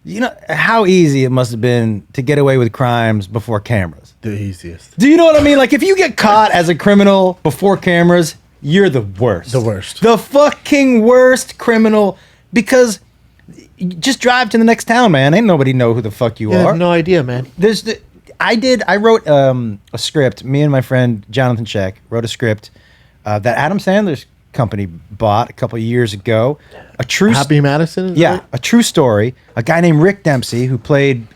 you know how easy it must have been to get away with crimes before cameras. The easiest. Do you know what I mean? Like if you get caught as a criminal before cameras, you're the worst. The worst. The fucking worst criminal, because you just drive to the next town, man. Ain't nobody know who the fuck you I are. have no idea, man. I wrote a script. Me and my friend Jonathan Sheck wrote a script that Adam Sandler's company bought a couple of years ago. A true Happy Madison? Is yeah, right? a true story. A guy named Rick Dempsey who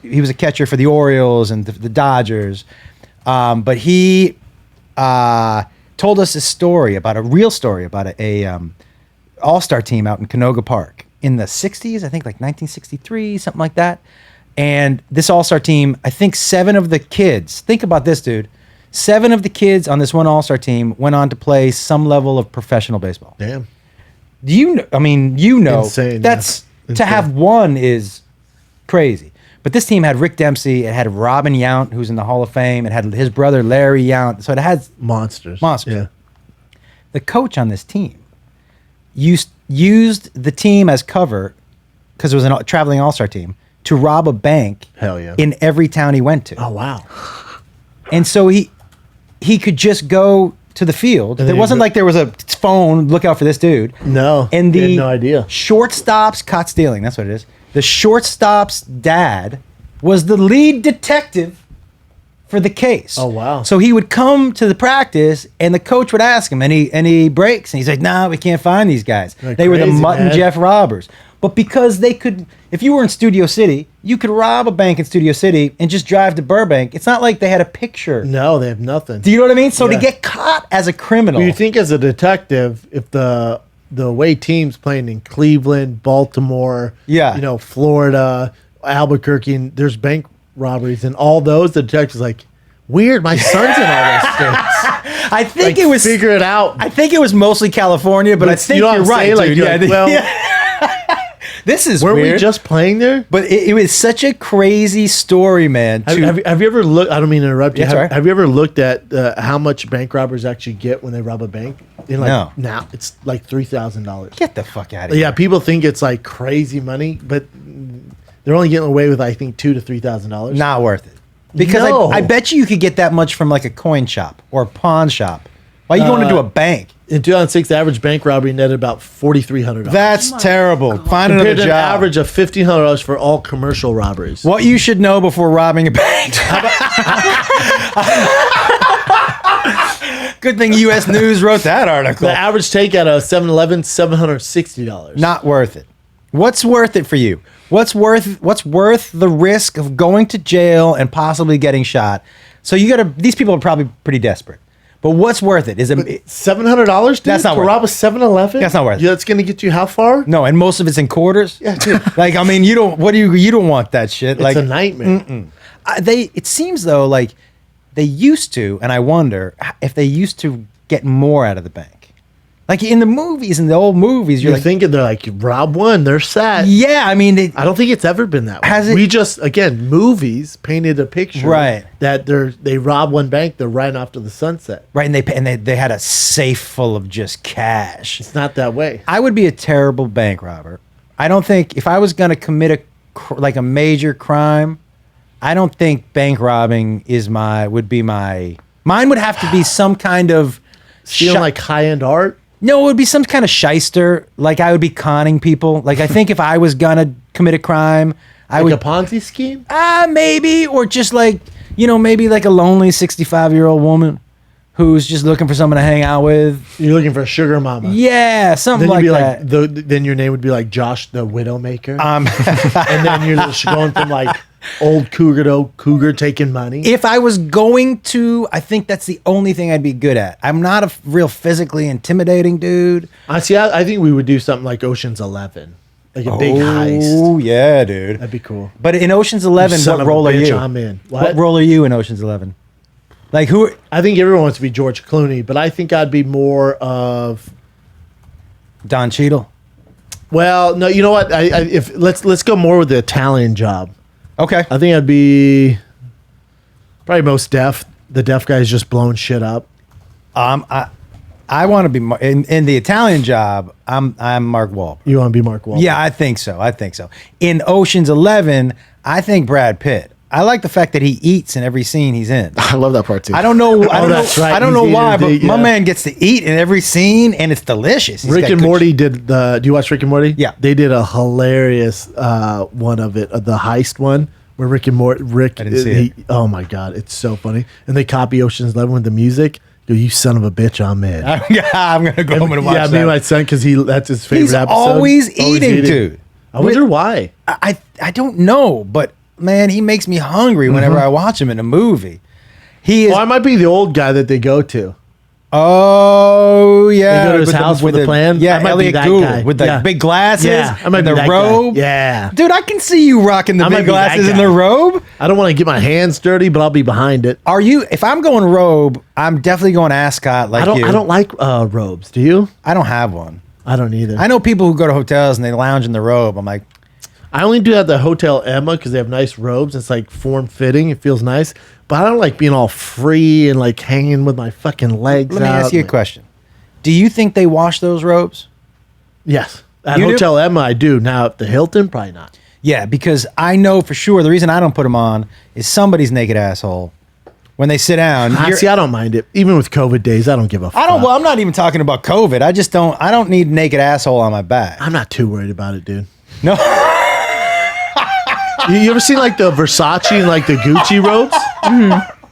he was a catcher for the Orioles and the Dodgers. But he told us a real story about a all-star team out in Canoga Park in the 60s, I think like 1963, something like that. And this all-star team, I think 7 of the kids, think about this, dude. 7 of the kids on this one all-star team went on to play some level of professional baseball. Damn. Do you know? I mean, Insane, that's yeah. to have one is crazy. But this team had Rick Dempsey. It had Robin Yount, who's in the Hall of Fame. It had his brother Larry Yount. So it had Monsters. Monsters. Yeah. The coach on this team used the team as cover because it was a traveling all-star team to rob a bank. Hell yeah. In every town he went to. Oh, wow. And so he could just go to the field. And There then wasn't like there was a phone, look out for this dude. No. And I the had no idea. shortstop's caught stealing, that's what it is. The shortstop's dad was the lead detective for the case. Oh, wow. So he would come to the practice and the coach would ask him any breaks. And he's like, nah, we can't find these guys. Like they were the crazy, Mutt and man. Jeff robbers. But because they could, if you were in Studio City, you could rob a bank in Studio City and just drive to Burbank. It's not like they had a picture. No, they have nothing. Do you know what I mean? So to Yeah. get caught as a criminal. Well, you think as a detective, if the way teams playing in Cleveland, Baltimore, Yeah. Florida, Albuquerque, and there's bank robberies and all those, the detective's like, weird, my son's in all those states. I think Like, it was figure it out. I think it was mostly California, but I think you know what you're I'm right, saying? Like, dude. you're Yeah, like, well, this is weren't weird. we just playing there? But it was such a crazy story, man. Have you ever looked? I don't mean to interrupt you. That's all right. Have you ever looked at how much bank robbers actually get when they rob a bank? No. Now it's like $3,000. Get the fuck out of here. Yeah, people think it's like crazy money, but they're only getting away with I think $2,000 to $3,000. Not worth it. Because No. I bet you could get that much from like a coin shop or a pawn shop. Why are you going into a bank? In 2006, the average bank robbery netted about $4,300. That's terrible. Find another compared to an job. average of $1,500 for all commercial robberies. What you should know before robbing a bank. Good thing U.S. News wrote that article. The average takeout of 7-Eleven, $760. Not worth it. What's worth it for you? What's worth the risk of going to jail and possibly getting shot? So these people are probably pretty desperate. But what's worth it? Is it $700, dude? That's not to worth rob a 7-Eleven? That's not worth it. Yeah, that's going to get you how far? no, and most of it's in quarters? Yeah, dude. Like, I mean, you don't want that shit. It's Like a nightmare. it seems though like they used to, and I wonder if they used to get more out of the bank. Like in the movies, in the old movies, you're You're like, thinking they're like, rob one, they're set. yeah, I mean, I don't think it's ever been that way. Has it- We just, again, movies painted a picture Right. that they rob one bank, they're right off to the sunset. right, and they had a safe full of just cash. It's not that way. I would be a terrible bank robber. I don't think if I was going to commit a major crime, I don't think bank robbing would be my. Mine would have to be some kind of Stealing like high-end art. No, it would be some kind of shyster. Like I would be conning people. Like I think if I was gonna commit a crime, I Like would a Ponzi scheme? maybe, or just like maybe like a lonely 65-year-old woman who's just looking for someone to hang out with. You're looking for a sugar mama. Yeah, something Then you'd like be that. like, then your name would be like Josh the Widowmaker. Um, And then you're just going from like old cougar to cougar taking money. if I was going to, I think that's the only thing I'd be good at. I'm not a real physically intimidating dude. I think we would do something like Ocean's 11, like a big heist. Oh yeah, dude. That'd be cool. But in Ocean's 11, Son what of a role are bitch, you? I'm in. What role are you in Ocean's 11? Like who? I think everyone wants to be George Clooney, but I think I'd be more of. Don Cheadle. Well, no, you know what? If let's go more with the Italian job. Okay. I think I'd be probably most deaf. The deaf guy's just blowing shit up. I want to be in the Italian job. I'm Mark Wahlberg. You want to be Mark Wahlberg? Yeah, I think so. In Ocean's 11, I think Brad Pitt. I like the fact that he eats in every scene he's in. I love that part too. I don't know. that's right. I don't He's know why, but eating, my yeah. man gets to eat in every scene, and it's delicious. He's Rick got and good Morty did the. Do you watch Rick and Morty? Yeah. They did a hilarious one of it, the heist one, where Rick and Morty. I didn't see it. Oh my god, it's so funny. And they copy Ocean's 11 with the music. Go, you son of a bitch, I'm in. I'm gonna go home and watch yeah, that. me and my son, because that's his favorite He's episode. always eating, dude. I wonder why. I don't know, but man, he makes me hungry whenever I watch him in a movie. He is. Well, I might be the old guy that they go to. Oh yeah, They go to his house with the plan? Yeah, I might be Elliot that Gould guy. with the Yeah. big glasses. Yeah, I might and be the that guy. robe. Yeah. dude, I can see you rocking the I might big be that glasses and guy. the robe. I don't want to get my hands dirty, but I'll be behind it. Are you? If I'm going robe, I'm definitely going ascot. Like you. I don't like robes. Do you? I don't have one. I don't either. I know people who go to hotels and they lounge in the robe. I'm like, I only do at the Hotel Emma because they have nice robes. It's like form fitting. It feels nice. But I don't like being all free and like hanging with my fucking legs let me out. ask you a question. Do you think they wash those robes? Yes. At You do? Hotel Emma, I do. Now, at the Hilton, probably not. Yeah, because I know for sure the reason I don't put them on is somebody's naked asshole. When they sit down, See, I don't mind it. Even with COVID days, I don't give a fuck. I don't. Well, I'm not even talking about COVID. I just don't. I don't need naked asshole on my back. I'm not too worried about it, dude. No. You ever seen like the Versace and like the Gucci robes?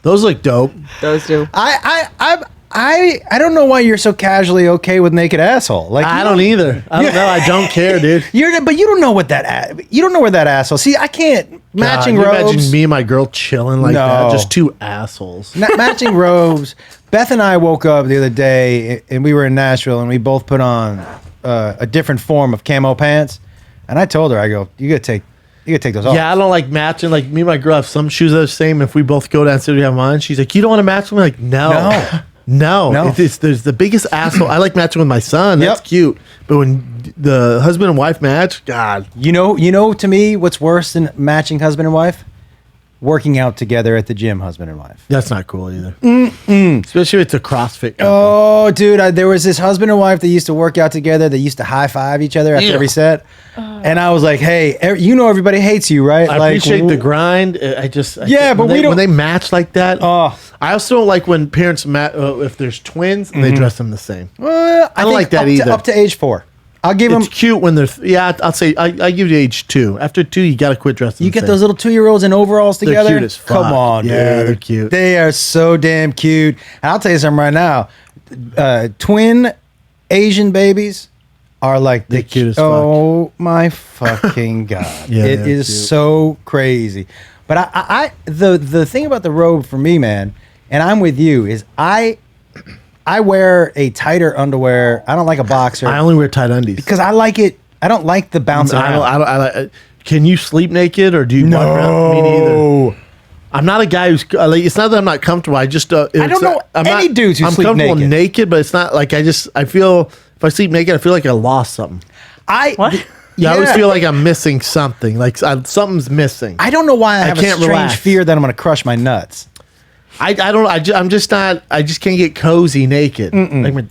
Those look dope. Those do. I don't know why you're so casually okay with naked asshole. Like I don't either. I don't know. I don't care, dude. But you don't know what that. You don't know where that asshole. See, I can't matching God, you robes. Imagine me and my girl chilling like that. No. Just two assholes. Matching robes. Beth and I woke up the other day and we were in Nashville and we both put on a different form of camo pants. And I told her, I go, you gotta take those off. Yeah, I don't like matching. Like me and my girl have some shoes that are the same. If we both go downstairs, we have mine. She's like, you don't want to match them? I'm like, no. No. There's the biggest asshole. I like matching with my son. That's Yep. cute. But when the husband and wife match, God. You know, to me, what's worse than matching husband and wife? Working out together at the gym, husband and wife. That's not cool either. Especially if it's a CrossFit couple. Oh, dude, there was this husband and wife that used to work out together. They used to high five each other after every set. And I was like, hey, everybody hates you, right? I appreciate the grind. When they match like that. Oh. I also don't like when parents if there's twins and they dress them the same. I don't like that either. Up to age 4. I'll give them. It's cute when they're I'll say I give you age 2. After 2, you gotta quit dressing. You the get same. those little 2-year-olds in overalls They're together. cute as fuck. Come on, dude. Yeah, they're cute. They are so damn cute. And I'll tell you something right now. Twin Asian babies are like They're cute as fuck. Oh my fucking god! Yeah, it they're is cute. so crazy. But the thing about the robe for me, man, and I'm with you, is I wear a tighter underwear. I don't like a boxer. I only wear tight undies because I like it. I don't like the bouncing around. Can you sleep naked or do you? walk around? Me neither. I'm not a guy who's like. It's not that I'm not comfortable. I just I don't know any dudes who I'm sleep comfortable naked. but it's not like I feel if I sleep naked, I feel like I lost something. What? Yeah, I always feel like I'm missing something. Like something's missing. I don't know why I have a can't strange relax. fear that I'm going to crush my nuts. I'm just not. I just can't get cozy naked. Like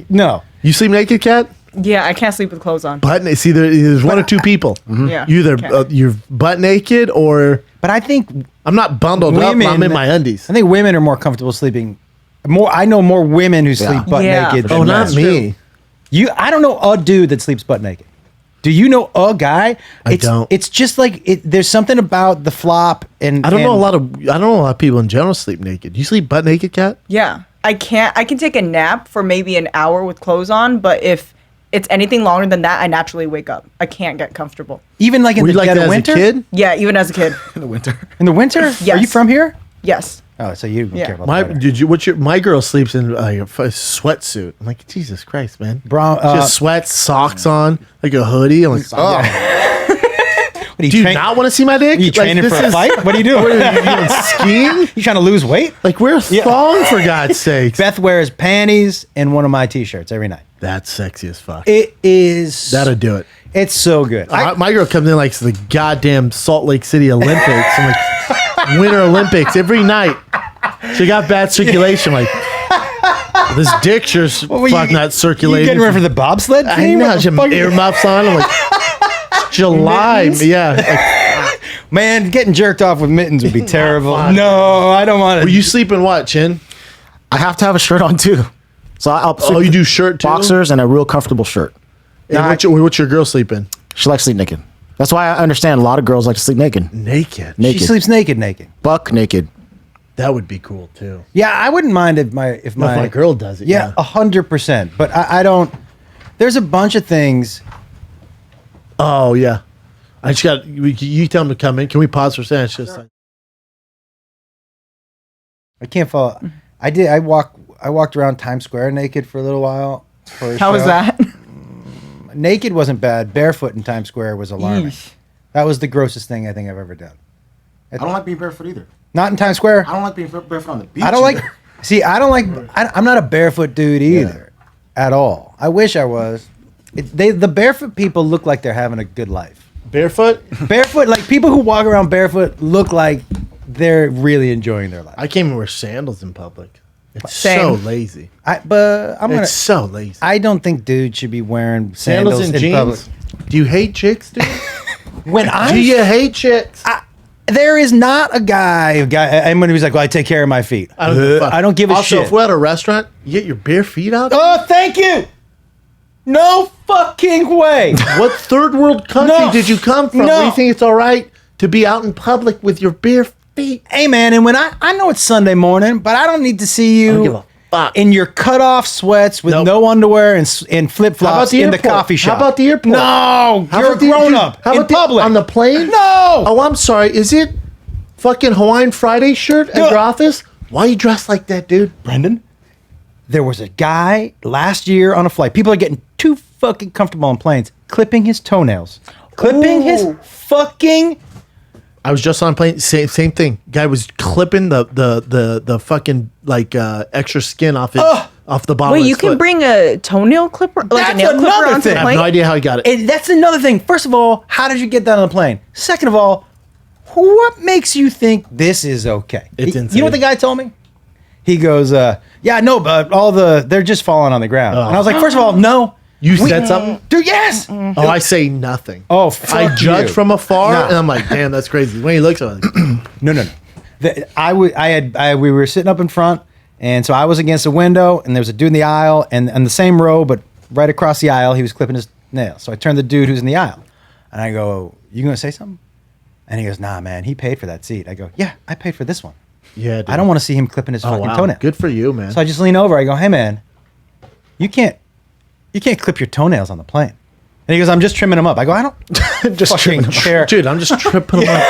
No. you sleep naked, Kat? Yeah, I can't sleep with clothes on. See, there's one or two people. Yeah. You either Okay. you're butt naked or But I think I'm not bundled up. I'm in my undies. I think women are more comfortable sleeping. I know more women who sleep butt Yeah. naked. Oh, than not men. me. I don't know a dude that sleeps butt naked. Do you know a guy? I don't. It's just like there's something about the flop and I don't know a lot of people in general sleep naked. You sleep butt naked, Kat? Yeah. I can take a nap for maybe an hour with clothes on, but if it's anything longer than that, I naturally wake up. I can't get comfortable. Even like in Were the you like dead that of as winter? a kid? Yeah, even as a kid. In the winter. In the winter? Are you Yes. from here? Yes. Oh, so you Yeah. care about My that. my girl sleeps in a sweatsuit. I'm like, Jesus Christ, man. Brown, Just sweats, socks on, like a hoodie. I'm like, oh. What, are you Do you train- not want to see my dick? Are you training this for a is- fight? What are you What doing? are you doing, skiing? You trying to lose weight? Like, wear a thong for God's sakes. Beth wears panties and one of my t-shirts every night. That's sexy as fuck. It is. That'll do it. It's so good. My girl comes in like the goddamn Salt Lake City Olympics. I'm like, Winter Olympics every night. She got bad circulation. Like, this dick sure's fuck not You circulating. getting ready for the bobsled I team? know. What the She had fuck? ear muffs on. I'm like, July. Mittens? Yeah. Like, Man, getting jerked off with mittens would be terrible. fun. No, I don't want were to. you sleeping what, Chin? I have to have a shirt on too. So I'll sleep Oh, you with do shirt too? boxers and a real comfortable shirt. And what's your girl sleeping? She likes to sleep naked. That's why I understand a lot of girls like to sleep naked. Naked. She Naked. sleeps naked. Buck naked. That would be cool too. Yeah, I wouldn't mind if my If my girl does it. Yeah, 100%. But I don't. There's a bunch of things. Oh yeah. I just got you tell them to come in. Can we pause for a second? It's just like, I can't follow. I did. I walked around Times Square naked for a little while. For a How was show. that? Naked wasn't bad. Barefoot in Times Square was alarming. Yeesh. That was the grossest thing I think I've ever done. I don't like being barefoot either. Not in Times Square. I don't like being barefoot on the beach. I don't like. either. See, I don't like. I'm not a barefoot dude either, at all. I wish I was. The barefoot people look like they're having a good life. barefoot? Barefoot, like people who walk around barefoot, look like they're really enjoying their life. I can't even wear sandals in public. It's Same. so lazy. But I'm gonna. It's so lazy. I don't think dudes should be wearing Sandals sandals and in jeans. public. Do you hate chicks, dude? When Do you hate chicks? there is not a guy. I'm gonna be like, well, I take care of my feet. I don't give a fuck. I don't give a also, shit. if we're at a restaurant, you get your bare feet out. Oh, thank you. No fucking way. What third world country No. did you come from? No. Where you think it's all right to be out in public with your bare feet? Hey man, and when I know it's Sunday morning, but I don't need to see I don't you give a fuck. in your cut off sweats with Nope. no underwear and flip How about flops the in the airport? coffee shop. How about the airport? No, How you're a about the- grown up How in about public. on the plane? No. Oh, I'm sorry. Is it fucking Hawaiian Friday shirt at Dude. your office? Why you dressed like that, dude? Brendan, there was a guy last year on a flight. People are getting too fucking comfortable on planes, clipping his toenails. Clipping his Ooh. fucking. I was just on a plane. Same thing. Guy was clipping the fucking like extra skin off his off the bottom. Wait, of his you can foot. bring a toenail clipper, like That's a nail clipper another onto thing. the I have plane? no idea how he got it. And that's another thing. First of all, how did you get that on the plane? Second of all, what makes you think this is okay? It's You insane. know what the guy told me? He goes, yeah, no, but they're just falling on the ground. And I was like, first of all, no. You said something? Dude, yes. Oh, I say nothing. Oh, fuck I judge you. from afar, No. and I'm like, damn, that's crazy. When he looks at me, No. We were sitting up in front, and so I was against a window, and there was a dude in the aisle, and the same row, but right across the aisle, he was clipping his nails. So I turned to the dude who's in the aisle, and I go, "You gonna say something?" And he goes, "Nah, man, he paid for that seat." I go, "Yeah, I paid for this one. yeah, dude. I don't want to see him clipping his Oh, fucking wow. toenail." Good for you, man. So I just lean over. I go, "Hey, man, you can't clip your toenails on the plane." And he goes, "I'm just trimming them up." I go, "I don't Just fucking trimming 'em. care." Dude, I'm just tripping him up.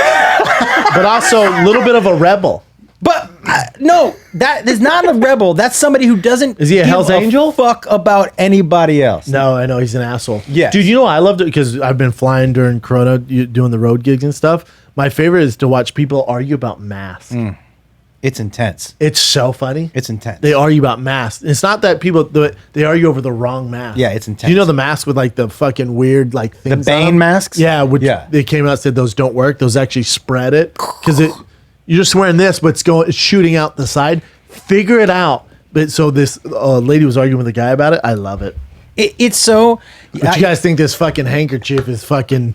But also a little bit of a rebel. But no, that is not a rebel. That's somebody who doesn't. Is he a give Hell's Angel? Fuck about anybody else. No, I know he's an asshole. Yes. Dude, you know I loved it because I've been flying during Corona, doing the road gigs and stuff. My favorite is to watch people argue about masks. It's intense. It's so funny. It's intense. They argue about masks. It's not that people they argue over the wrong mask. Yeah, it's intense. Do you know the mask with like the fucking weird like things? Bane on 'em? masks? Yeah, which Yeah. they came out and said those don't work. Those actually spread it because you're just wearing this, but it's shooting out the side. Figure it out. But so this lady was arguing with a guy about it. I love it. It's so. But you guys think this fucking handkerchief is fucking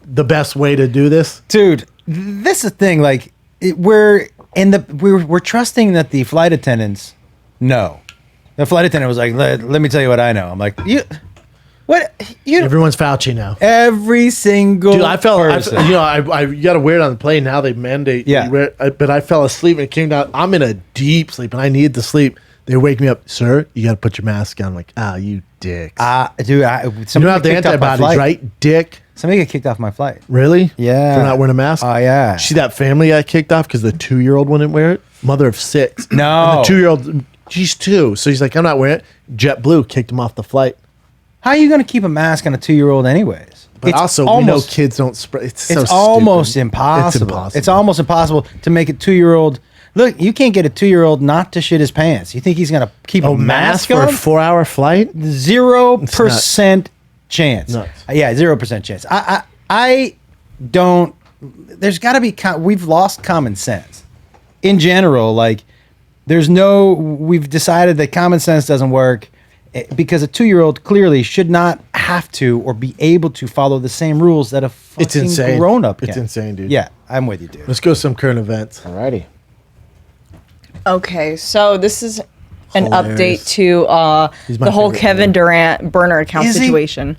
the best way to do this? Dude, this is the thing. Like, we're trusting that the flight attendants know. The flight attendant was like, let me tell you what I know. I'm like, Everyone's Fauci now. every single Dude, I person. I got to wear it on the plane. Now they mandate. Yeah. you wear it, but I fell asleep and it came down. I'm in a deep sleep and I needed to sleep. They wake me up, sir. You got to put your mask on. I'm like, you dicks. Dude, you don't have the kicked off my antibodies, flight. right, dick? Somebody got kicked off my flight. Really? Yeah. For not wearing a mask? Oh, yeah. See that family got kicked off because the 2-year-old wouldn't wear it? Mother of 6. No. And the 2-year-old, she's 2. So he's like, I'm not wearing it. JetBlue kicked him off the flight. How are you going to keep a mask on a 2-year-old anyways? But also, we know kids don't spread. It's almost stupid. impossible. It's impossible. It's almost impossible to make a 2-year-old. Look, you can't get a 2-year-old not to shit his pants. You think he's going to keep a mask for on? a 4-hour flight? 0% chance. Nuts. Yeah, 0% chance. I don't. There's got to be. We've lost common sense in general. Like, we've decided that common sense doesn't work because a 2-year-old clearly should not have to or be able to follow the same rules that a fucking grown-up can. It's insane, dude. Yeah, I'm with you, dude. Let's go to some current events. Alrighty. Okay, so this is an Hilarious. update to He's my the whole favorite Kevin player. Durant burner account Is he? situation.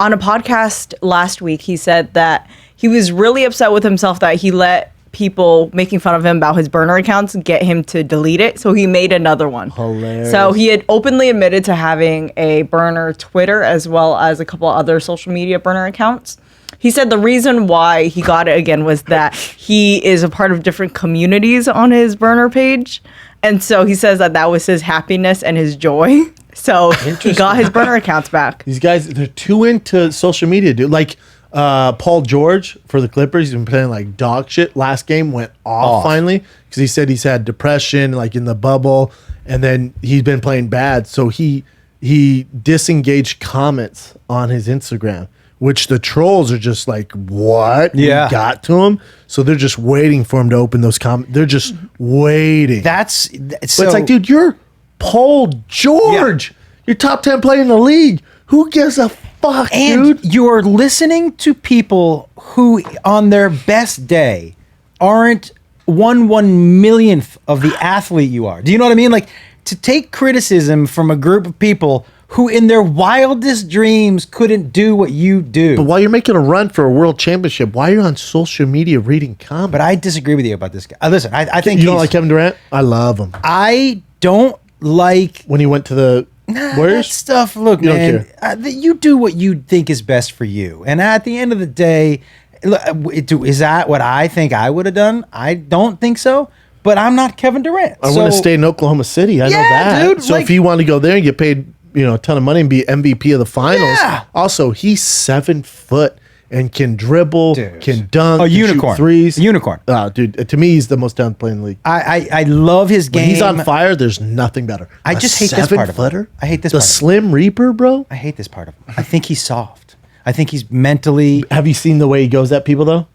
On a podcast last week, he said that he was really upset with himself that he let people making fun of him about his burner accounts get him to delete it. So he made another one. Hilarious. So he had openly admitted to having a burner Twitter as well as a couple other social media burner accounts. He said the reason why he got it again was that he is a part of different communities on his burner page. And so he says that was his happiness and his joy. So he got his burner accounts back. These guys, they're too into social media, dude. Like Paul George for the Clippers, he's been playing like dog shit. Last game went off finally because he said he's had depression, like in the bubble, and then he's been playing bad. So he disengaged comments on his Instagram, which the trolls are just like, what? Yeah. We got to him. So they're just waiting for him to open those comments. They're just waiting. That's But it's like, dude, you're Paul George. Yeah. You're top 10 player in the league. Who gives a fuck, and dude? you're listening to people who, on their best day, aren't 1/1,000,000th of the athlete you are. Do you know what I mean? Like, to take criticism from a group of people who, in their wildest dreams, couldn't do what you do. But while you're making a run for a world championship, why are you on social media reading comments? But I disagree with you about this guy. Listen, I think you don't like Kevin Durant? I love him. I don't like When he went to the that Warriors? stuff. Look, You don't man, you do what you think is best for you, and at the end of the day, is that what I think I would have done? I don't think so. But I'm not Kevin Durant. I want to stay in Oklahoma City. I know that. Dude, so if he wanted to go there and get paid, a ton of money and be MVP of the finals. Yeah. Also, he's 7 foot and can dribble, Dude. can dunk, A can shoot unicorn. threes. A unicorn. Dude, to me, he's the most talented player in the league. I love his game. When he's on fire, there's nothing better. I just hate this part of him. 7-footer? I hate this The part of him. Slim Reaper, bro. I hate this part of him. I think he's soft. I think he's mentally. Have you seen the way he goes at people, though?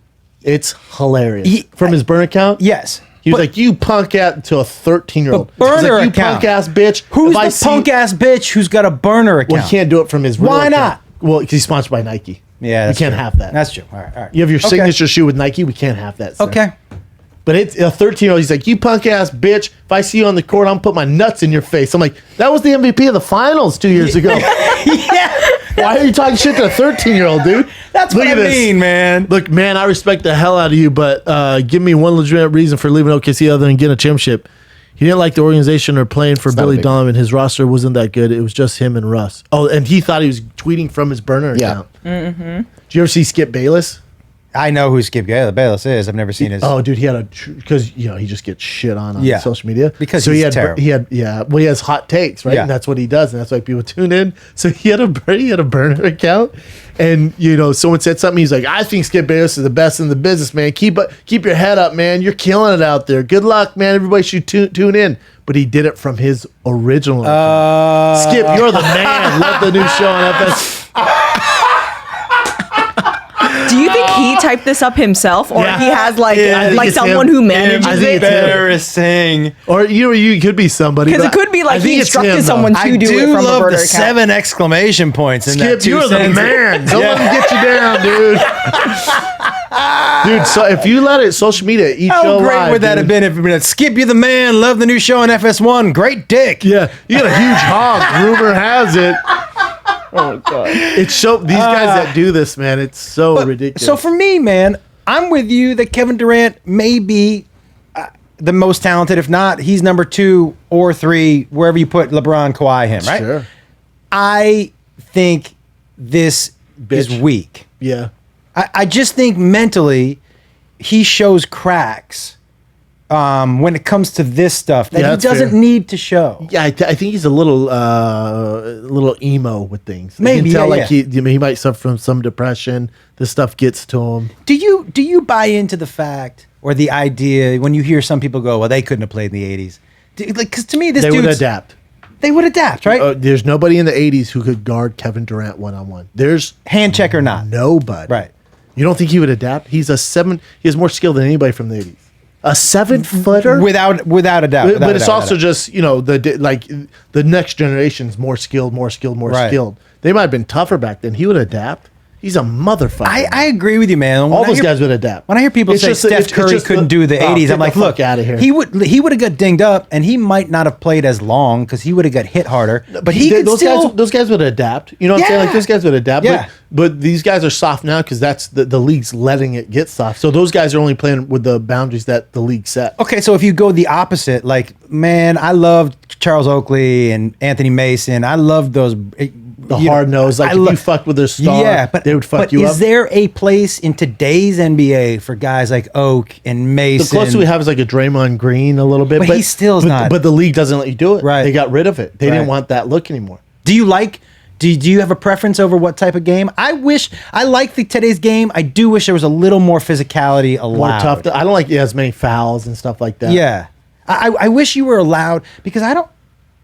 It's hilarious. From his burn account? Yes. He was like, you punk ass to a 13-year-old. But burner you account. punk ass bitch. Who's If I the see- punk ass bitch who's got a burner account? Well, he can't do it from his real Why account. not? Well, because he's sponsored by Nike. Yeah, you that's can't true. have that. That's true. All right. You have your Okay. signature shoe with Nike. We can't have that. Sir. Okay. But it's a 13-year-old. He's like, you punk ass bitch. If I see you on the court, I'm gonna put my nuts in your face. I'm like, that was the MVP of the finals 2 years ago. Yeah. Why are you talking shit to a 13-year-old, dude? That's Look what at I this. mean, man. Look, man, I respect the hell out of you, but give me one legitimate reason for leaving OKC other than getting a championship. He didn't like the organization or playing for It's not a Billy big- Donovan. His roster wasn't that good. It was just him and Russ. Oh, and he thought he was tweeting from his burner Yeah. account. Mm-hmm. Did you ever see Skip Bayless? I know who Skip Bayless is. I've never seen his. Oh, dude, he had because he just gets shit on Yeah. social media Because so he's he had terrible. he has hot takes, right? Yeah. And that's what he does, and that's why people tune in. So he had a burner account, and someone said something. He's like, I think Skip Bayless is the best in the business, man. Keep your head up, man. You're killing it out there. Good luck, man. Everybody should tune in. But he did it from his original account. Skip, you're the man. Love the new show on FS. Do you think he typed this up himself, or Yeah. he has I think like it's someone him. who manages I think it? it's him. Embarrassing. Or you could be somebody. Because but it could be I like think he it's him, instructed though. someone to I do it do from a love burner the account. 7 exclamation points in Skip, that 2 you're the sentences. man. Don't let him get you down, dude. Dude, so if you let it social media eat How show great live, would that have dude. been if it been Skip, you the man, love the new show on FS1, great dick. Yeah, you got a huge hog. Rumor has it. Oh god. It's so these guys that do this, man. It's so ridiculous. So for me, man, I'm with you that Kevin Durant may be the most talented. If not, he's number 2 or 3, wherever you put LeBron, Kawhi, him, right? Sure. I think this is weak. Yeah. I just think mentally he shows cracks when it comes to this stuff that he doesn't need to show. Yeah, I think he's a little emo with things. Maybe, you can tell, yeah. he might suffer from some depression. This stuff gets to him. Do you buy into the fact or the idea when you hear some people go, well, they couldn't have played in the 80s? Because to me, They would adapt. They would adapt, right? There's nobody in the 80s who could guard Kevin Durant one-on-one. There's hand check or not. nobody. Right. You don't think he would adapt? He has more skill than anybody from the 80s. A 7-footer? Without a doubt. But it's also just, the next generation's more skilled. Right. They might have been tougher back then. He would adapt. He's a motherfucker. I agree with you, man. All those guys would adapt. When I hear people say Steph Curry couldn't do the 80s, I'm like, look, out of here. He would have got dinged up, and he might not have played as long because he would have got hit harder. But those guys would adapt. You know what I'm saying? Like those guys would adapt. Yeah. But these guys are soft now because that's the league's letting it get soft. So those guys are only playing with the boundaries that the league set. Okay, so if you go the opposite, like, man, I loved Charles Oakley and Anthony Mason. I loved those. The hard nose, like if you fucked with their star, they would fuck you up. Is there a place in today's NBA for guys like Oak and Mason? The closest we have is like a Draymond Green a little bit, but he still is not. But the league doesn't let you do it. Right. They got rid of it. They didn't want that look anymore. Do you have a preference over what type of game? I like today's game. I do wish there was a little more physicality allowed. More tough. I don't like as many fouls and stuff like that. Yeah. I wish you were allowed because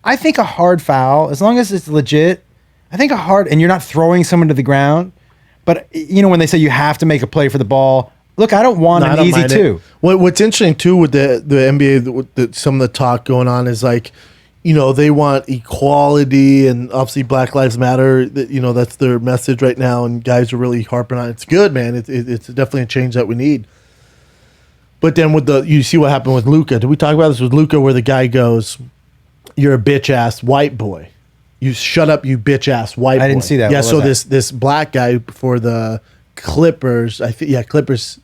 I think a hard foul, as long as it's legit, I think and you're not throwing someone to the ground, but when they say you have to make a play for the ball, look, I don't want an easy 2. What's interesting too with the NBA, some of the talk going on is like, they want equality and obviously Black Lives Matter. That's their message right now, and guys are really harping on it. It's good, man. It's definitely a change that we need. But then you see what happened with Luka. Did we talk about this with Luka, where the guy goes, "You're a bitch ass white boy. You shut up, you bitch ass white boy." I didn't see that. Yeah, What so was that? this black guy for the Clippers, Clippers.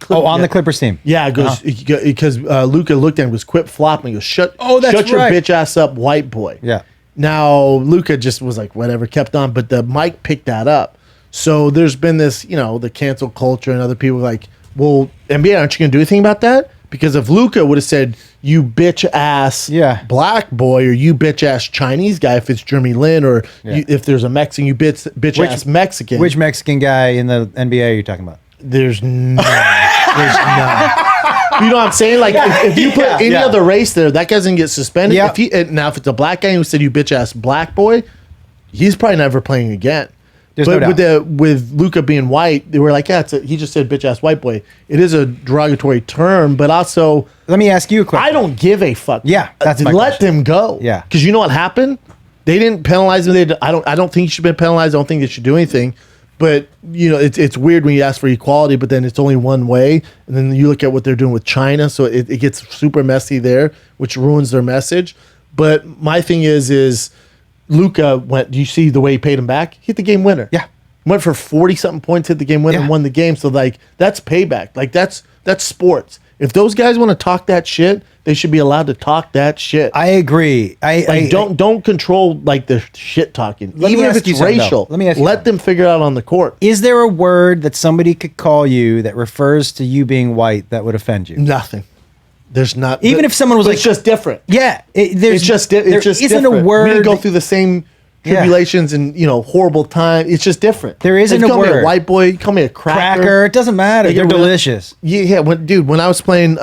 On the Clippers team. Yeah, it goes because Luka looked at him, was quit flopping. He goes, shut your bitch ass up, white boy. Yeah. Now Luka just was like, whatever, kept on, but the mic picked that up. So there's been this, the cancel culture and other people like, well, NBA, aren't you going to do anything about that? Because if Luka would have said, you bitch ass black boy, or you bitch ass Chinese guy, if it's Jeremy Lin, or if there's a Mexican, you bitch ass Mexican. Which Mexican guy in the NBA are you talking about? There's none. There's none. You know what I'm saying? Like, if you put any other race there, that guy doesn't get suspended. Yep. Now, if it's a black guy who said, you bitch ass black boy, he's probably never playing again. There's but no doubt. with Luka being white, they were like, he just said bitch ass white boy. It is a derogatory term, but also, let me ask you a question. I don't give a fuck. Yeah, that's my let question. them go. Yeah, because you know what happened? They didn't penalize him. I don't think he should be penalized. I don't think they should do anything. But it's weird when you ask for equality, but then it's only one way, and then you look at what they're doing with China, so it gets super messy there, which ruins their message. But my thing is Luka went. Do you see the way he paid him back? He hit the game winner. Yeah, went for 40-something points, hit the game winner, and won the game. So like that's payback. Like that's sports. If those guys want to talk that shit, they should be allowed to talk that shit. I agree. Don't control like the shit talking. Even if it's racial, let them figure it out on the court. Is there a word that somebody could call you that refers to you being white that would offend you? Nothing. There's not. Even if someone was like, it's just different. Yeah, It's just isn't different. a word. We didn't go through the same tribulations and horrible time. It's just different. There isn't a word. Me a white boy. You call me a cracker. It doesn't matter. They're delicious. Yeah. When I was playing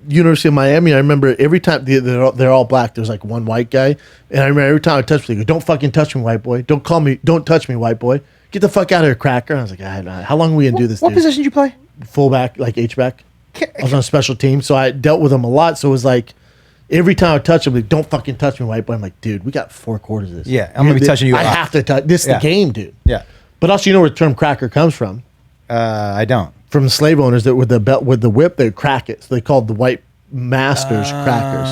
University of Miami, I remember every time they're all black. There's like one white guy, and I remember every time I touched me, they go, "Don't fucking touch me, white boy. Don't touch me, white boy. Get the fuck out of here, cracker." And I was like, "How long are we gonna do this?" What position did you play? Fullback, like H-back. I was on a special team, so I dealt with them a lot. So it was like, every time I touch him, like, don't fucking touch me, white boy. I'm like, dude, we got 4 quarters of this. Yeah, I'm going to be touching you a I lot. have to touch. This is the game, dude. Yeah. But also, where the term cracker comes from? I don't. From the slave owners that with the belt, with the whip, they'd crack it. So they called the white masters crackers.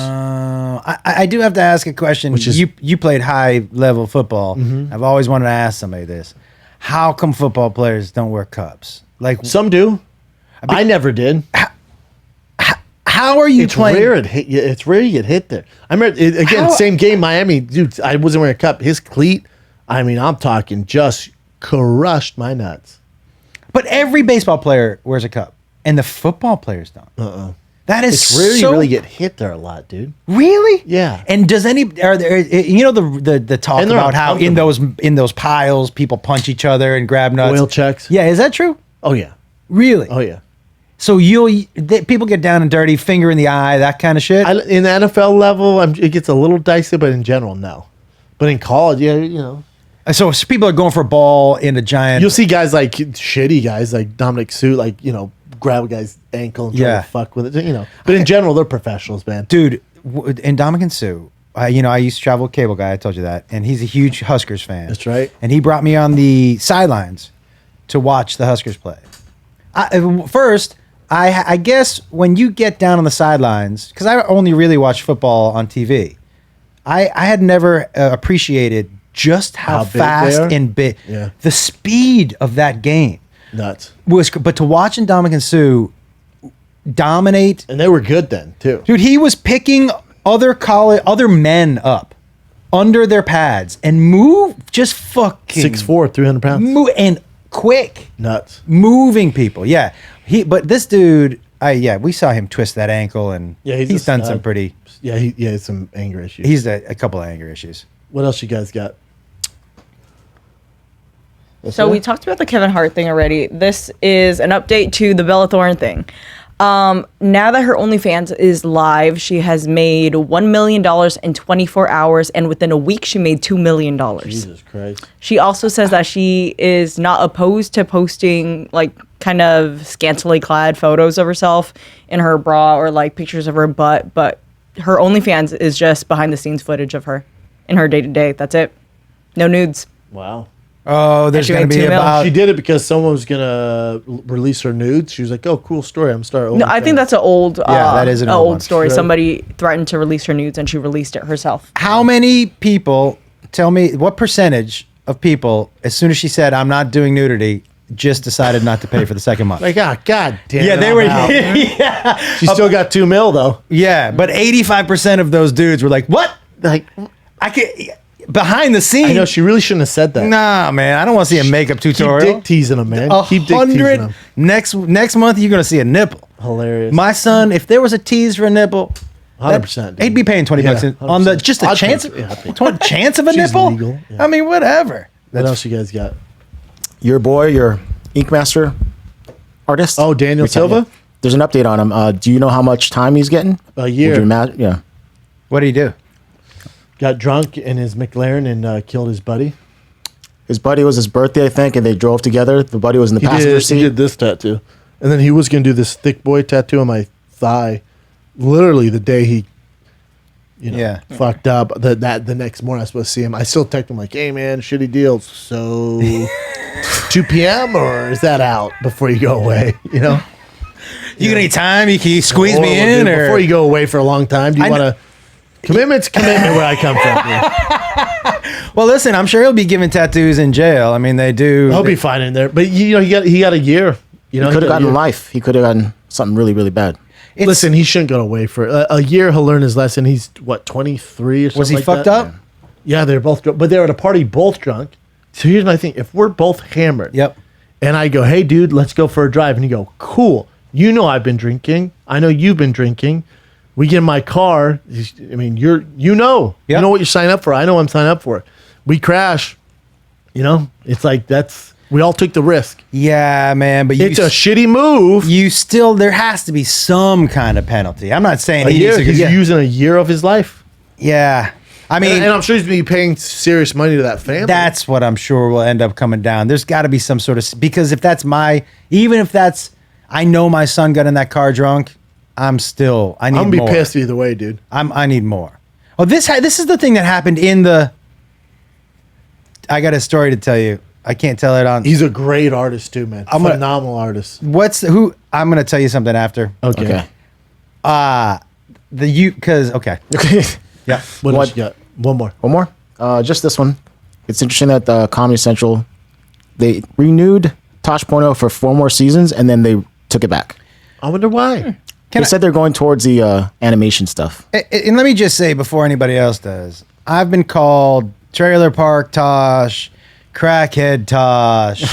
I do have to ask a question. Which is, you played high level football. Mm-hmm. I've always wanted to ask somebody this. How come football players don't wear cups? Like some do. I never did. how are you It's playing? rare it's rare you get hit there. I remember again, How- same game, Miami. Dude, I wasn't wearing a cup. His cleat, I mean, I'm talking just crushed my nuts. But every baseball player wears a cup, and the football players don't. That is It's rare so you really get hit there a lot, dude. really. Yeah. And does any are there? The talk And they're about how in those piles people punch each other and grab nuts. Oil checks. Yeah, is that true? Oh yeah. Really? Oh yeah. So people get down and dirty, finger in the eye, that kind of shit. In the NFL level, it gets a little dicey, but in general, no. But in college, yeah, you know. So people are going for a ball in a giant. You'll see guys like shitty guys like Dominic Sue, like, you know, grab a guy's ankle and try to fuck with it, you know. But in general, they're professionals, man. Dude, and Dominic Sue, I used to travel with Cable Guy, I told you that, and he's a huge Huskers fan. That's right. And he brought me on the sidelines to watch the Huskers play. I guess when you get down on the sidelines, because I only really watch football on TV, I had never appreciated just how big they fast are? and big Yeah. the speed of that game Nuts. was. But to watch Dominic and Sue dominate, And they were good then, too. dude, he was picking other men up under their pads and move just fucking 6'4", 300 pounds. and quick. Nuts. Moving people, yeah. But this dude, we saw him twist that ankle, and Yeah, he's a done stud. some pretty. Yeah, he has some anger issues. He's a couple of anger issues. What else you guys got? So we talked about the Kevin Hart thing already. This is an update to the Bella Thorne thing. Now that her OnlyFans is live, she has made $1 million in 24 hours, and within a week, she made $2 million. Jesus Christ. She also says that she is not opposed to posting like kind of scantily clad photos of herself in her bra or like pictures of her butt, but her OnlyFans is just behind the scenes footage of her in her day to day. That's it. No nudes. Wow. Oh, there's She going to made be $2 million. about. She did it because someone was going to release her nudes. She was like, oh, cool story. I'm starting. No, I think that's an old, that is an old one. story. Right. Somebody threatened to release her nudes and she released it herself. How many people? Tell me what percentage of people, as soon as she said, "I'm not doing nudity," just decided not to pay for the second month. like, ah, God damn. Yeah, it, they I'm were. out. Yeah, She still got $2 million though. yeah, but 85% of those dudes were like, "What? Like, I can't." Behind the scenes, I know she really shouldn't have said that. nah, man, I don't want to see a makeup Keep tutorial. dick teasing them, man. Keep dick teasing 100 them. next month. You're gonna see a nipple. Hilarious. My son, if there was a tease for a nipple, 100%. he'd be paying 20 Yeah, bucks on the 100%. just a I'd chance. pay- yeah, I'd pay 20 chance of a She's nipple. legal, yeah. I mean, whatever. What else you guys got? Your boy, your Ink Master artist. Oh, Daniel Silva? There's an update on him. Do you know how much time he's getting? A year. Would you imagine? Yeah. What do you do? Got drunk in his McLaren and killed his buddy. His buddy was his birthday, I think, and they drove together. The buddy was in the passenger He seat. did this tattoo. And then he was going to do this thick boy tattoo on my thigh. Literally the day he, Yeah. fucked up. The next morning I was supposed to see him. I still text him like, hey, man, shitty deal. So 2 p.m. or is that out before you go away? You know? You got any time? You can squeeze me Horrible, in, dude. or Before you go away for a long time, do you want to... Commitment where I come from. Yeah. well, listen, I'm sure he'll be giving tattoos in jail. I mean, they do. He'll be fine in there. But, you know, he got a year. You know, He could have got a gotten year. life. He could have gotten something really, really bad. Listen, he shouldn't go away for a year. He'll learn his lesson. He's, what, 23 or something Was he like fucked that? up? Yeah, they're both drunk. But they were at a party both drunk. So here's my thing. If we're both hammered. Yep. And I go, hey, dude, let's go for a drive. And you go, cool. You know I've been drinking. I know you've been drinking. We get in my car. I mean, you know Yep. what you're signing up for. I know what I'm signing up for. We crash. You know, it's like we all took the risk. Yeah, man, but It's a shitty move. you still there has to be some kind of penalty. I'm not saying A he year. needs to. He's Yeah. using a year of his life. Yeah. I mean, And I'm sure he's going to be paying serious money to that family. that's what I'm sure will end up coming down. There's got to be some sort of, because if that's even if that's, I know my son got in that car drunk, I need I'm going to be more. pissed either way, dude. I need more. Oh, this is the thing that happened in the, I got a story to tell you. I can't tell it on. He's a great artist too, man. I'm gonna- Phenomenal artist. I'm going to tell you something after. Okay. Okay. Okay. Yeah. What else What- you got? One more. One more? Just this one. It's interesting that Comedy Central, they renewed Tosh Point for 4 more seasons, and then they took it back. I wonder why. They said they're going towards the animation stuff. And let me just say before anybody else does, I've been called Trailer Park Tosh, Crackhead Tosh,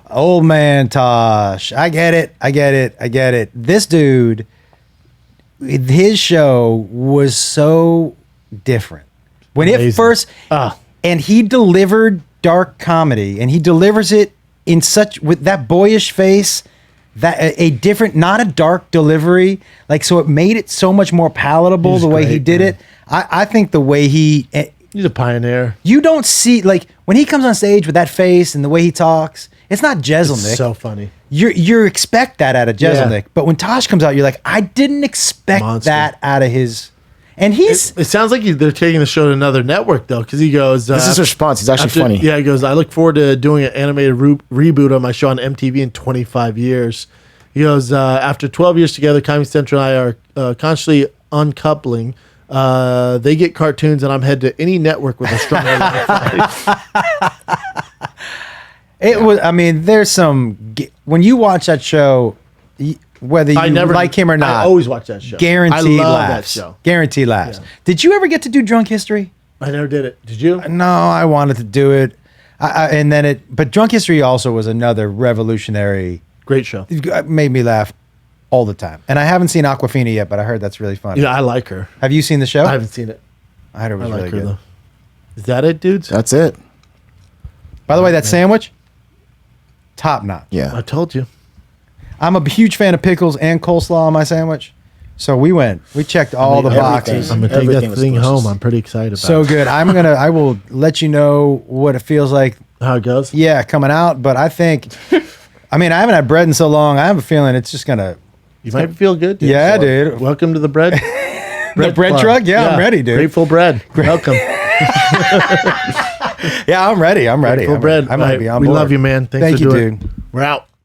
Old Man Tosh. I get it. This dude, his show was so different. When Amazing. it first, and he delivered dark comedy, and he delivers it in such, with that boyish face, that a different, not a dark delivery, like, so it made it so much more palatable He's the way he great, did man. it. I think the way he's a pioneer. you don't see, like, when he comes on stage with that face and the way he talks, it's not Jeselnik. It's so funny. You expect that out of Jeselnik, but when Tosh comes out, you're like, I didn't expect Monster. that out of his. And he's It sounds like they're taking the show to another network though, because he goes. This is his response. He's actually funny. Yeah, he goes. I look forward to doing an animated reboot of my show on MTV in 25 years. He goes. After 12 years together, Comedy Central and I are constantly uncoupling. They get cartoons, and I'm head to any network with a strong. It was. I mean, there's some. When you watch that show, whether you like him or not, I always watch that show. Guaranteed I love laughs. that show. Guaranteed laughs. Yeah. Did you ever get to do Drunk History? I never did it. Did you? No, I wanted to do it, but Drunk History also was another revolutionary. Great show. It made me laugh all the time. And I haven't seen Aquafina yet, but I heard that's really funny. Yeah, I like her. Have you seen the show? I haven't seen it. I heard it was I like really her good. though. Is that it, dudes? That's it. By the way, that sandwich, top notch. Yeah. I told you. I'm a huge fan of pickles and coleslaw on my sandwich. So we checked all the everything. boxes. I'm gonna take Everything that was thing delicious. home. I'm pretty excited about So it. good. I will let you know what it feels like. How it goes? Yeah, coming out. But I think, I haven't had bread in so long. I have a feeling it's just gonna. You might feel good. Dude. Yeah, So, dude. Welcome to the bread. The bread Club. truck? Yeah, I'm ready, dude. Grateful bread. Welcome. Yeah, I'm ready. Grateful bread. I might be on We board. love you, man. Thanks Thank for you, doing dude. it. We're out.